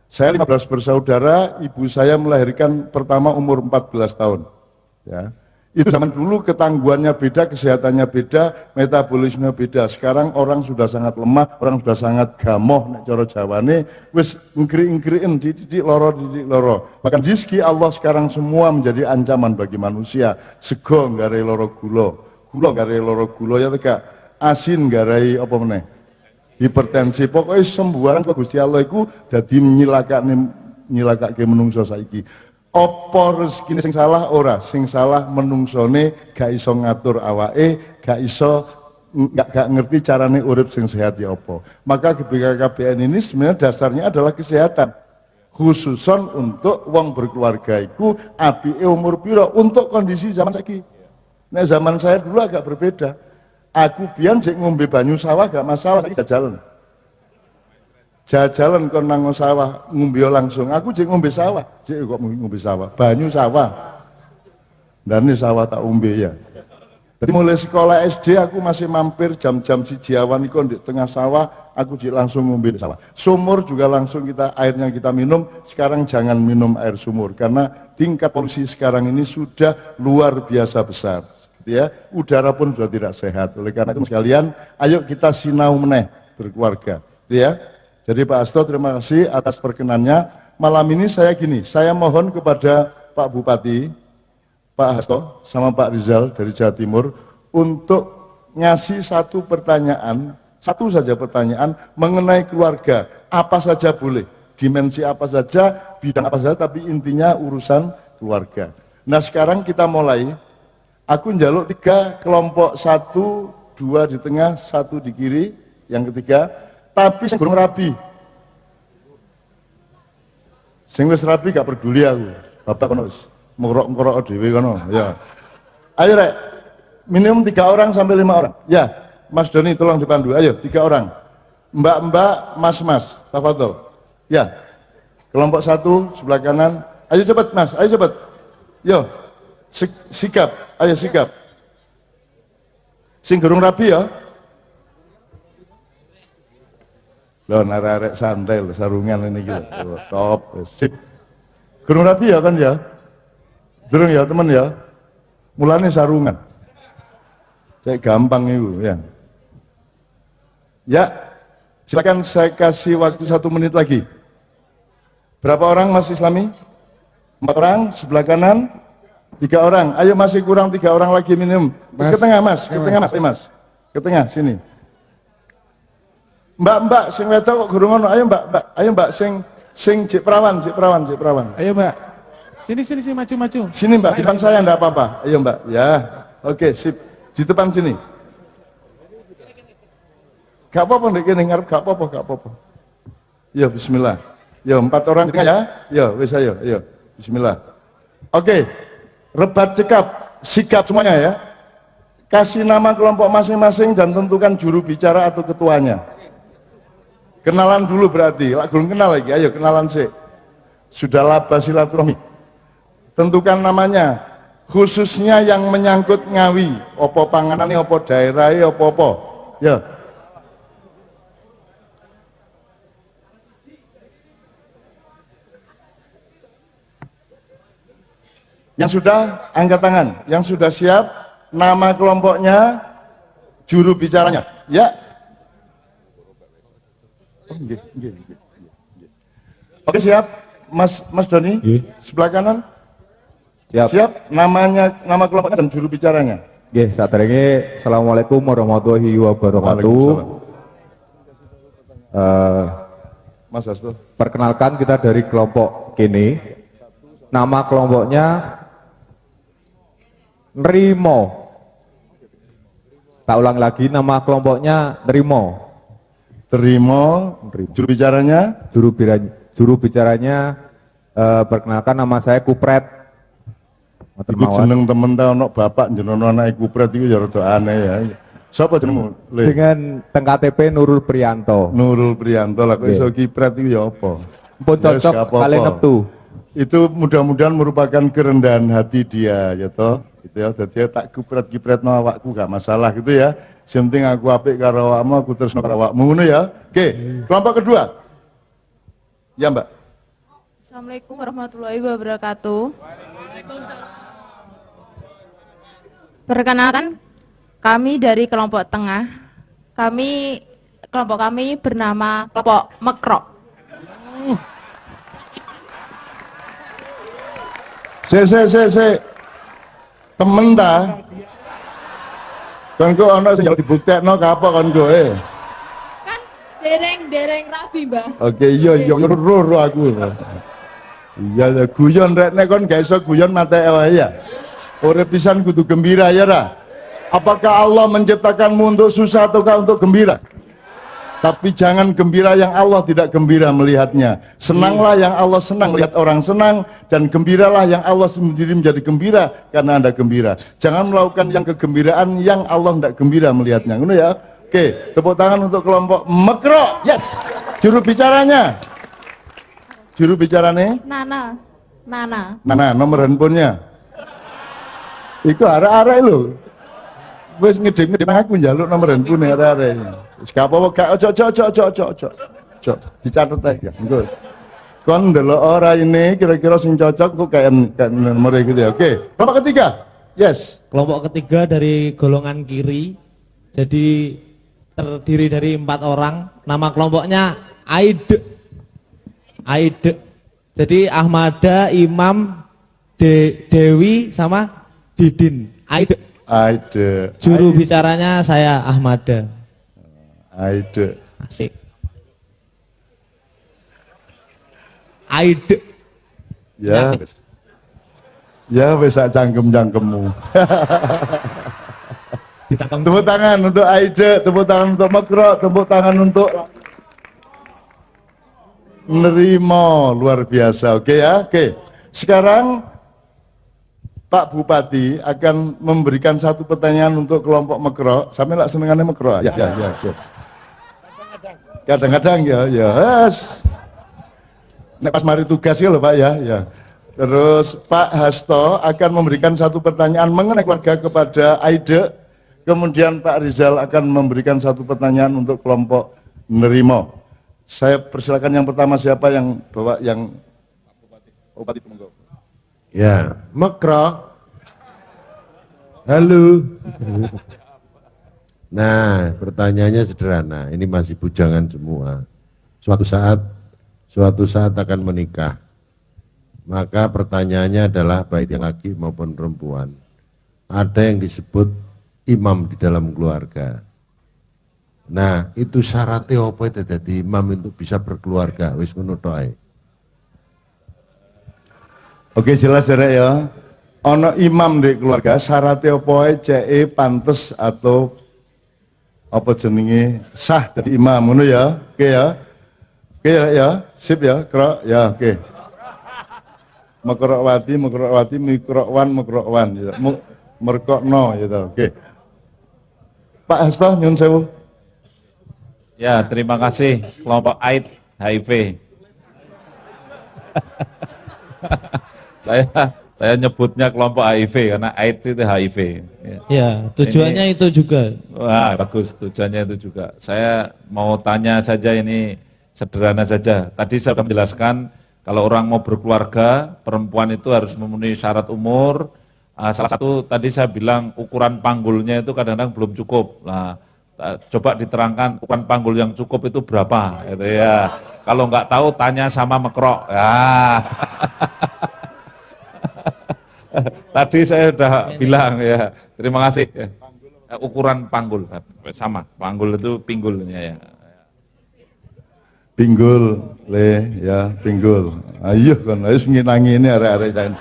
A: Saya 15 bersaudara, ibu saya melahirkan pertama umur 14 tahun. Ya. Itu zaman dulu ketangguhannya beda, kesehatannya beda, metabolisme beda. Sekarang orang sudah sangat lemah, orang sudah sangat gamoh nek cara Jawane, wis ngri-ngriin didik loro. Bahkan rizki Allah sekarang semua menjadi ancaman bagi manusia. Sego nggarai loro gula nggarai loro gula ya teka. Asin nggarai apa meneh? Hipertensi. Pokoknya sembuaran Gusti Allah iku dadi nyilakake menungso saiki. Apa rezekine sing salah ora, sing salah menungsone gak iso ngatur awake, gak ngerti carane urip sing sehat ya apa. Maka BKKBN ini sebenarnya dasarnya adalah kesehatan. Khususon untuk wong berkeluarga iku apike umur pira untuk kondisi zaman saiki. Nek zaman saya dulu agak berbeda. Aku biyen sik ngombe banyu sawah gak masalah, saiki jajalan kon nang sawah ngombe langsung. Aku jek ngombe sawah, jek kok ngombe sawah, banyu sawah. Dan ini sawah tak umbe ya. Jadi mulai sekolah SD aku masih mampir jam-jam siji awan iku di tengah sawah, aku jek langsung ngombe di sawah. Sumur juga langsung airnya kita minum. Sekarang jangan minum air sumur karena tingkat polusi sekarang ini sudah luar biasa besar. Gitu ya. Udara pun sudah tidak sehat. Oleh karena itu sekalian, ayo kita sinau meneh berkeluarga. Gitu ya. Jadi Pak Hasto terima kasih atas perkenannya. Malam ini saya mohon kepada Pak Bupati, Pak Hasto sama Pak Rizal dari Jawa Timur untuk ngasih satu saja pertanyaan mengenai keluarga. Apa saja boleh, dimensi apa saja, bidang apa saja, tapi intinya urusan keluarga. Nah sekarang kita mulai, aku njaluk 3 kelompok, 1, 2 di tengah, 1 di kiri, yang ketiga, tapi sing durung rabi. Sing wis rabi gak peduli aku. Bapak kono wis mengorok dhewe kono, ya. Ayo rek. Minimum 3 orang sampai 5 orang. Ya, Mas Doni tolong dipandu. Ayo, 3 orang. Mbak-mbak, mas-mas, tafadhol. Ya. Kelompok 1 sebelah kanan. Ayo cepat, Mas. Ayo cepat. Yo. Sikap. Ayo sikap. Sing durung rabi ya. Loh, narek santai, sarungan ini gitu. Oh, top, sip. Gerung rapi ya kan ya? Gerung ya teman ya? Mulanya sarungan. Saya gampang itu ya. Ya, silakan saya kasih waktu 1 menit lagi. Berapa orang Mas Islami? 4 orang, sebelah kanan, 3 orang. Ayo masih kurang 3 orang lagi minimum. Ke tengah Mas, ke tengah Mas. Ke tengah, sini. Mbak, sing wedok kok gurung ngono. Ayo Mbak, sing cek perawan. Ayo Mbak.
F: Sini maju.
A: Sini Mbak, di depan saya enggak apa-apa. Ayo Mbak. Ya. Oke, sip. Di depan sini. Gak apa-apa ndek kene ngarep, gak apa-apa. Ya bismillah. Ya 4 orang ya. Ya wis ayo. Bismillah. Oke. Rebat cekap, sikap semuanya ya. Kasih nama kelompok masing-masing dan tentukan juru bicara atau ketuanya. Kenalan dulu berarti, belum kenal lagi, ayo kenalan sih. Sudah laba silaturahmi. Tentukan namanya, khususnya yang menyangkut Ngawi, opo panganane, opo daerahnya, opo. Ya. Yang sudah angkat tangan, yang sudah siap, nama kelompoknya, juru bicaranya, ya. Oh, nggih. Oke siap, Mas Doni, sebelah kanan. Siap. Nama kelompoknya dan juru bicaranya.
G: Nggih, saderenge Assalamualaikum warahmatullahi wabarakatuh.
A: Mas Hasto.
G: Perkenalkan kita dari kelompok kini. Nama kelompoknya Nrimo. Tak ulang lagi, nama kelompoknya Nrimo.
A: Terima. Juru bicaranya.
G: Juru bicaranya perkenalkan nama saya Kupret.
A: Iku jeneng temen ta ono bapak jenenge anake Kupret iku ya rada aneh ya. Sapa jenengmu?
G: Dengan teng KTP Nurul Priyanto.
A: Nurul Priyanto lah kok iso Kipret iku ya apa?
G: Pun cocok kali neptu.
A: Itu mudah-mudahan merupakan kerendahan hati dia ya toh. Gitu ya. Dadi tak Kipret-kipretno awakku gak masalah gitu ya. Sing penting aku apik karo awakmu, aku tresno karo awakmu ngono ya. Oke, kelompok kedua. Ya, Mbak.
H: Assalamualaikum warahmatullahi wabarakatuh. Perkenalkan, kami dari kelompok tengah. Kelompok kami bernama kelompok Mekro.
A: Se. Temen ta? Kon kok ana sing dibuktekno kapok kon kowe.
H: Kan dereng rabi, Mbah.
A: Oke, iya ro aku. Iya, guyon rek nek kon gak iso guyon mate wae ya. Urip pisan kudu gembira ya ra. Apakah Allah menciptakanmu untuk susah ataukah untuk gembira? Tapi jangan gembira yang Allah tidak gembira melihatnya. Senanglah yang Allah senang melihat orang senang, dan gembiralah yang Allah sendiri menjadi gembira karena Anda gembira. Jangan melakukan yang kegembiraan yang Allah tidak gembira melihatnya. Ngono ya. Oke, tepuk tangan untuk kelompok Mekro. Yes. Juru bicaranya. Juru bicaranya?
H: Nana.
A: Nomor handphonenya. Iku arek-arek lho. Wis ngedem-ngedem aku njaluk nomor handphone arek-arek. Wis gak apa-apa, gak ojo. Dicatet ae ya. Engko. Kon ndelok ora ini kira-kira sing cocok kok kayak nomor gitu ya. Oke. Kelompok ketiga. Yes.
B: Kelompok ketiga dari golongan kiri. Jadi terdiri dari 4 orang. Nama kelompoknya Aide. Jadi Ahmada, Imam, Dewi sama Didin. Aide. Juru bicaranya saya Ahmada.
A: Aide.
B: Asik. Aide.
A: Ya. Ya wis sak cangkem-cangkemmu. Tepuk tangan untuk Aide, tepuk tangan untuk Mekro, tepuk tangan untuk Nerimo, luar biasa. Oke ya, oke. Sekarang Pak Bupati akan memberikan satu pertanyaan untuk kelompok Mekro. Sampai lah senengannya Mekro. Ya. Kadang-kadang ya. Yes. Nek pas mari tugas ya loh Pak ya. Terus Pak Hasto akan memberikan satu pertanyaan mengenai keluarga kepada Aide. Kemudian Pak Rizal akan memberikan satu pertanyaan untuk kelompok Nerimo. Saya persilakan yang pertama, siapa yang bawa yang Bupati Temenggung.
C: Ya, Mekro. Halo. Nah, pertanyaannya sederhana. Ini masih bujangan semua. Suatu saat akan menikah. Maka pertanyaannya adalah baik yang laki maupun perempuan. Ada yang disebut imam di dalam keluarga. Nah, itu syaratnya apa itu jadi imam untuk bisa berkeluarga? Wis ngono tok ae.
A: Oke, jelas ya. Ono imam di keluarga syaratnya apa ae ceke pantes atau apa jenenge sah jadi imam ngono ya. Oke ya. Oke ya, sip ya, Kro ya, oke. Mekrowati, Mikrowan ya. Merkokno gitu. Oke. Pak Hasto, nyun sewu.
E: Ya, terima kasih kelompok AIDS HIV. saya nyebutnya kelompok HIV karena AIDS itu HIV.
B: Ya, tujuannya itu juga.
E: Wah, bagus, tujuannya itu juga. Saya mau tanya saja, ini sederhana saja. Tadi saya sudah menjelaskan kalau orang mau berkeluarga, perempuan itu harus memenuhi syarat umur. Salah satu tadi saya bilang ukuran panggulnya itu kadang-kadang belum cukup. Nah, coba diterangkan ukuran panggul yang cukup itu berapa, gitu ya. Kalau nggak tahu tanya sama Mekrok. Ya. Tadi saya sudah bilang ya. Terima kasih. Ukuran panggul sama. Panggul itu pinggulnya ya.
A: Pinggul, le, ya, pinggul. Ayo kan, ayo nginangi ini arek-arek saya.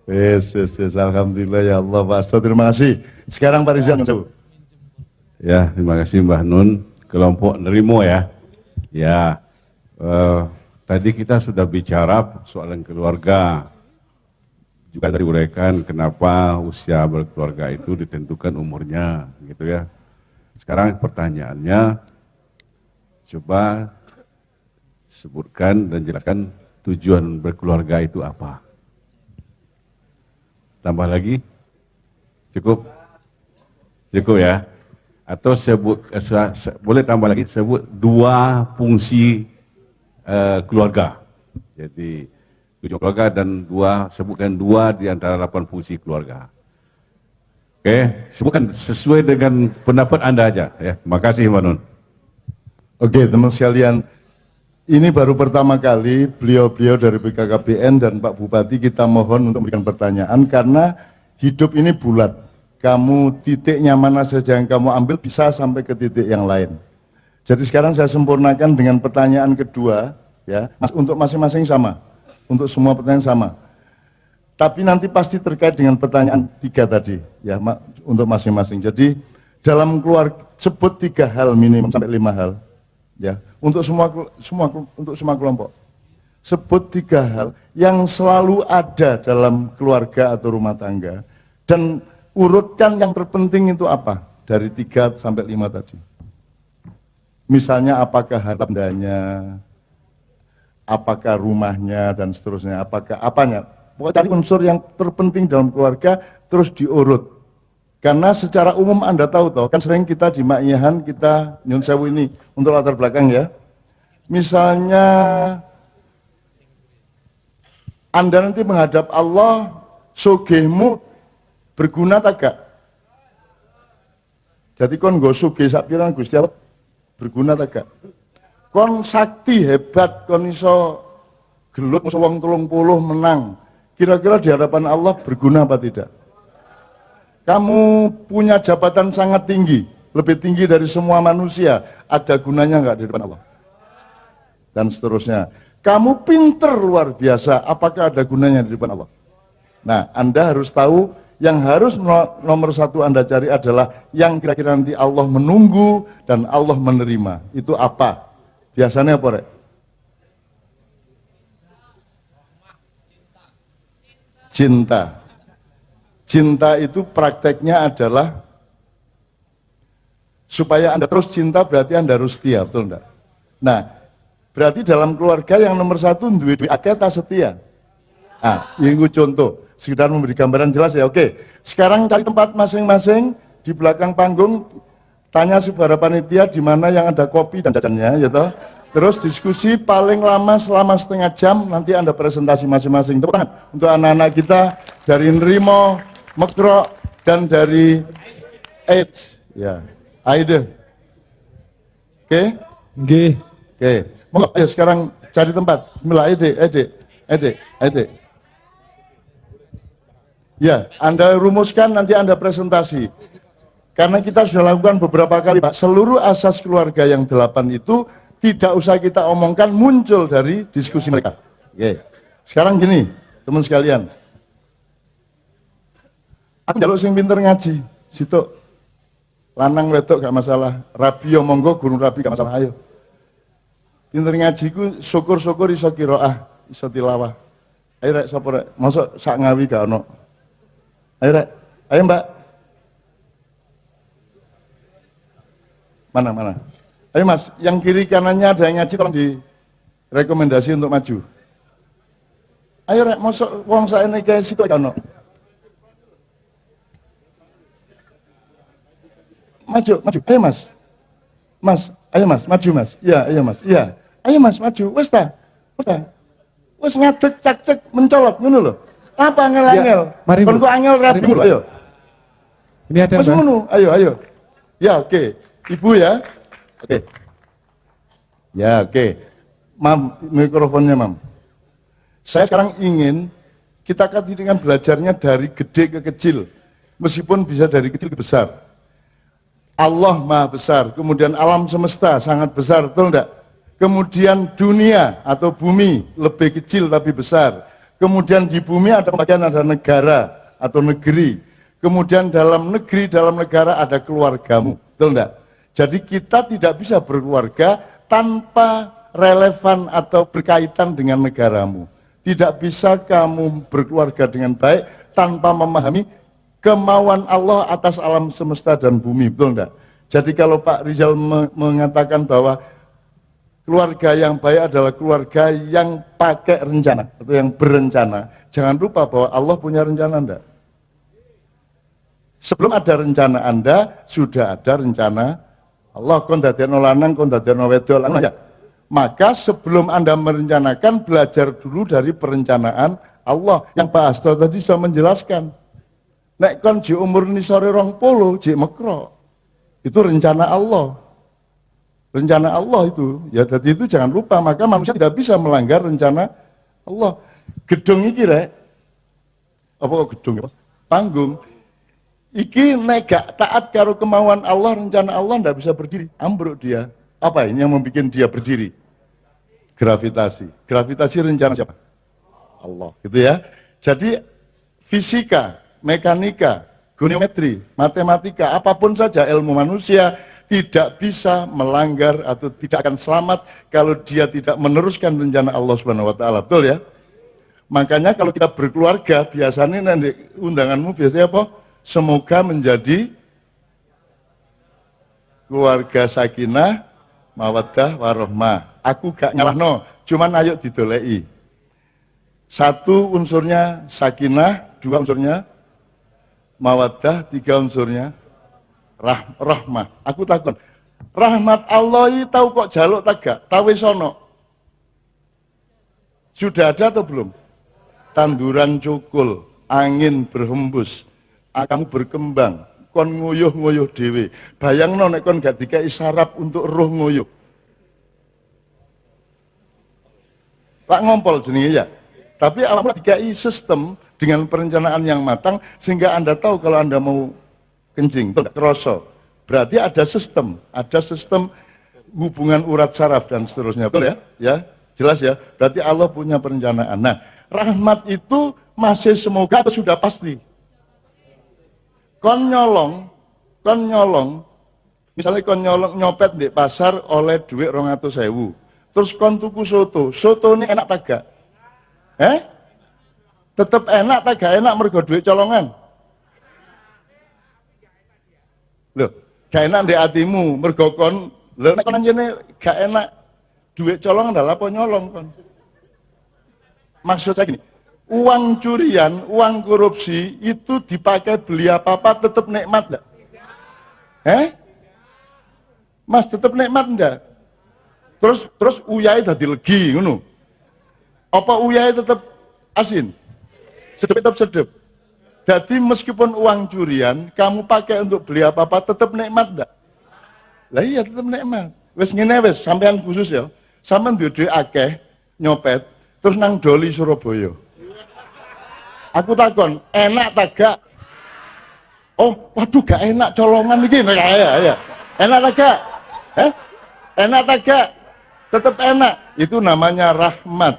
A: Yes, alhamdulillah ya Allah, Pak Hasto, terima kasih. Sekarang Pak Rizal.
D: Ya, terima kasih Mbah Nun, kelompok nerimo ya. Ya, tadi kita sudah bicara soal keluarga. Juga tadi uraikan kenapa usia berkeluarga itu ditentukan umurnya, gitu ya. Sekarang pertanyaannya, coba sebutkan dan jelaskan tujuan berkeluarga itu apa. Tambah lagi? Cukup? Cukup ya? Atau sebut, boleh tambah lagi, sebut 2 fungsi keluarga. Jadi tujuan keluarga dan sebutkan 2 di antara 8 fungsi keluarga. Oke, sebutkan sesuai dengan pendapat Anda aja. Ya, terima kasih Mbak Nun.
A: Oke, teman sekalian, ini baru pertama kali beliau-beliau dari BKKBN dan Pak Bupati kita mohon untuk memberikan pertanyaan karena hidup ini bulat. Kamu titiknya mana saja yang kamu ambil bisa sampai ke titik yang lain. Jadi sekarang saya sempurnakan dengan pertanyaan kedua, ya, untuk masing-masing sama, untuk semua pertanyaan sama. Tapi nanti pasti terkait dengan pertanyaan 3 tadi, ya, untuk masing-masing. Jadi dalam keluarga sebut 3 hal minimum sampai 5 hal, ya, untuk semua kelompok. Sebut 3 hal yang selalu ada dalam keluarga atau rumah tangga dan urutkan yang terpenting itu apa dari 3 sampai 5 tadi. Misalnya apakah harta bendanya, apakah rumahnya dan seterusnya, apakah apanya. Pokoknya cari unsur yang terpenting dalam keluarga terus diurut. Karena secara umum Anda tahu toh, kan sering kita di Maknyahan kita nyun sewu ini untuk latar belakang ya. Misalnya Anda nanti menghadap Allah, sugihmu berguna tak gak? Jadi kon nggo sugih sak pirang Gusti Allah berguna tak gak? Kon sakti hebat, kon iso gelut musuh wong 30 menang. Kira-kira di hadapan Allah berguna apa tidak? Kamu punya jabatan sangat tinggi, lebih tinggi dari semua manusia, ada gunanya nggak di depan Allah? Dan seterusnya. Kamu pinter luar biasa, apakah ada gunanya di depan Allah? Nah, Anda harus tahu, yang harus nomor 1 Anda cari adalah yang kira-kira nanti Allah menunggu dan Allah menerima. Itu apa? Biasanya apa, Rek? Cinta. Cinta itu prakteknya adalah supaya Anda terus cinta berarti Anda harus setia, betul enggak? Nah, berarti dalam keluarga yang nomor 1 duwe akeh ta setia. Ah, ini contoh, sekedar memberi gambaran jelas ya. Oke, sekarang cari tempat masing-masing di belakang panggung, tanya saudara panitia di mana yang ada kopi dan jajannya, ya toh. Terus diskusi paling lama selama setengah jam, nanti Anda presentasi masing-masing. Tepuk tangan untuk anak-anak kita dari Nerimo, Mekrok, dan dari AIDS, ya, Aide. Oke?
B: Nggih.
A: Oke. Mau ayo sekarang cari tempat. Bismillah, Aide. Ya, Anda rumuskan, nanti Anda presentasi. Karena kita sudah lakukan beberapa kali, Pak. Seluruh asas keluarga yang 8 itu tidak usah kita omongkan, muncul dari diskusi mereka. Oke. Sekarang gini, teman sekalian. Aku njaluk sing pinter ngaji, situ lanang wedok gak masalah, rabi yo monggo, guru rabi gak masalah, ayo. Pinter ngaji ku syukur-syukur iso qiraah, iso tilawah. Ayo rek, sapa rek? Mosok sak ngawi gak ono. Ayo rek, ayo Mbak. Mana? Ayo Mas, yang kiri kanannya ada yang ngaji, tolong direkomendasi untuk maju. Ayo rek, mosok wong saene kae situ ono. Maju. Ayo Mas. Ayo Mas, maju Mas. Iya, ayo Mas. Iya. Ayo Mas, maju. Wes ta? Wes ngadeg cak mencolot ngono lho. Apa angel-angel?
G: Ya, mari,
A: kon kok angel rapi lho, ayo.
G: Ini ada
A: Mas
G: Mbak.
A: ngono, ayo. Ya, oke. Ibu ya. Oke. Ya, oke. Mam, mikrofonnya Mam. Saya sekarang ingin kita dengan belajarnya dari gede ke kecil, meskipun bisa dari kecil ke besar. Allah Maha Besar, kemudian alam semesta sangat besar, betul enggak? Kemudian dunia atau bumi lebih kecil tapi besar. Kemudian di bumi ada pembagian, ada negara atau negeri. Kemudian dalam negeri, dalam negara ada keluargamu, betul enggak? Jadi kita tidak bisa berkeluarga tanpa relevan atau berkaitan dengan negaramu. Tidak bisa kamu berkeluarga dengan baik tanpa memahami kemauan Allah atas alam semesta dan bumi, betul enggak? Jadi kalau Pak Rizal mengatakan bahwa keluarga yang baik adalah keluarga yang pakai rencana atau yang berencana, jangan lupa bahwa Allah punya rencana enggak? Sebelum ada rencana Anda, sudah ada rencana Allah. Kon dadekno lanang, kon dadekno wedok, ya. Maka sebelum Anda merencanakan, belajar dulu dari perencanaan Allah. Yang Pak Hasto tadi sudah menjelaskan. Nek kon ji umur ni sore 20, ji mekro. Itu rencana Allah. Rencana Allah itu. Ya jadi itu jangan lupa, maka manusia tidak bisa melanggar rencana Allah. Gedung iki rek. Apa kok gedung? Panggung. Iki nek gak taat karo kemauan Allah, rencana Allah ndak bisa berdiri. Ambruk dia. Apa ini yang membuat dia berdiri? Gravitasi. Gravitasi rencana siapa? Allah, gitu ya. Jadi fisika, mekanika, geometri, matematika, apapun saja ilmu manusia tidak bisa melanggar atau tidak akan selamat kalau dia tidak meneruskan rencana Allah Subhanahu wa taala. Betul ya? Makanya kalau kita berkeluarga, biasanya nanti undanganmu biasanya apa? Semoga menjadi keluarga sakinah, mawaddah warohmah. Aku gak nyalahno, cuman ayo didolei. Satu unsurnya sakinah, dua unsurnya mawaddah, tiga unsurnya rahmah. Aku takut. Rahmat Allah ini tahu kok jaluk tagak, tahu sono. Sudah ada atau belum? Tanduran cukul, angin berhembus, kamu berkembang, kon nguyuh-nguyuh dewe. Bayangno nek kon gak dikai sarap untuk roh nguyuh. Lak ngompol jenenge ya. Tapi Allah dikai sistem dengan perencanaan yang matang sehingga Anda tahu kalau Anda mau kencing, tidak kroso. Berarti ada sistem hubungan urat saraf dan seterusnya, betul ya? Ya, jelas ya. Berarti Allah punya perencanaan. Nah, rahmat itu masih semoga atau sudah pasti? Kon nyolong, misalnya kon nyopet di pasar oleh duit 200.000. Terus kon tuku soto ini enak tagak? Tetep enak tagak enak mergo duit colongan. Loh, gak enak di hatimu mergo kon, lho nek kon jene gak enak duit colongan adalah apa nyolong kon. Maksud saya gini, uang curian, uang korupsi itu dipakai beli apa-apa tetap nikmat enggak? Mas tetap nikmat enggak? Terus uyai dadi legi ngono. Apa uyai tetap asin? Tetap sedep. Jadi meskipun uang curian kamu pakai untuk beli apa-apa tetap nikmat enggak? Lah iya tetap nikmat. Wis ngene wis sampean khusus ya. Sampean duwe akeh nyopet terus nang Doli Surabaya. Aku takon, enak tak gak? Oh, waduh gak enak colongan iki ya. Enak tak gak? Enak tak gak? Tetap enak. Itu namanya rahmat.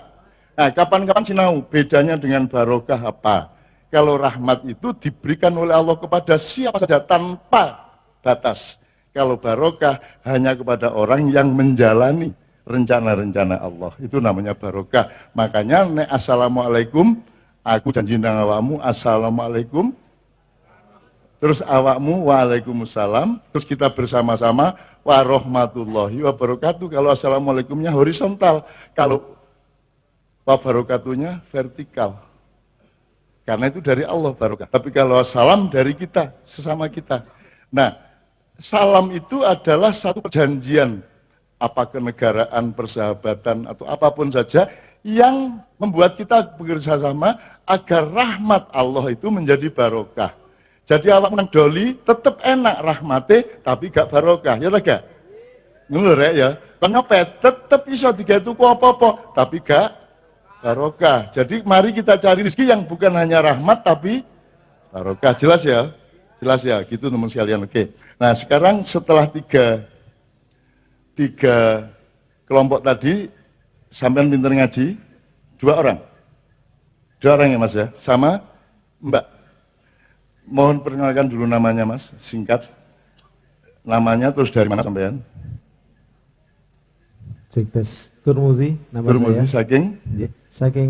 A: Nah, kapan-kapan sinau bedanya dengan barokah apa? Kalau rahmat itu diberikan oleh Allah kepada siapa saja tanpa batas. Kalau barokah hanya kepada orang yang menjalani rencana-rencana Allah. Itu namanya barokah. Makanya nek assalamualaikum, aku janji nang awakmu assalamualaikum. Terus awakmu waalaikumsalam. Terus kita bersama-sama warahmatullahi wabarakatuh. Kalau assalamualaikumnya horizontal, kalau wabarakatuhnya vertikal. Karena itu dari Allah barokah. Tapi kalau salam dari kita, sesama kita. Nah, salam itu adalah satu perjanjian, apa kenegaraan, persahabatan, atau apapun saja yang membuat kita bekerja sama agar rahmat Allah itu menjadi barokah. Jadi awak menang doli tetap enak rahmate tapi gak barokah, ya lega. Ngono rek ya. Kan nyopet tetap iso digawe tuku apa-apa tapi gak barokah. Jadi mari kita cari rezeki yang bukan hanya rahmat tapi barokah. Jelas ya? Jelas ya, gitu teman sekalian. Oke. Nah, sekarang setelah tiga kelompok tadi, sampean pinter ngaji, 2 orang. 2 orang ya Mas ya, sama Mbak. Mohon perkenalkan dulu namanya Mas, singkat. Namanya terus dari mana sampean?
B: Cek tes. Turmuzi nama
A: Turmuzi
B: saya.
A: saking
B: Saking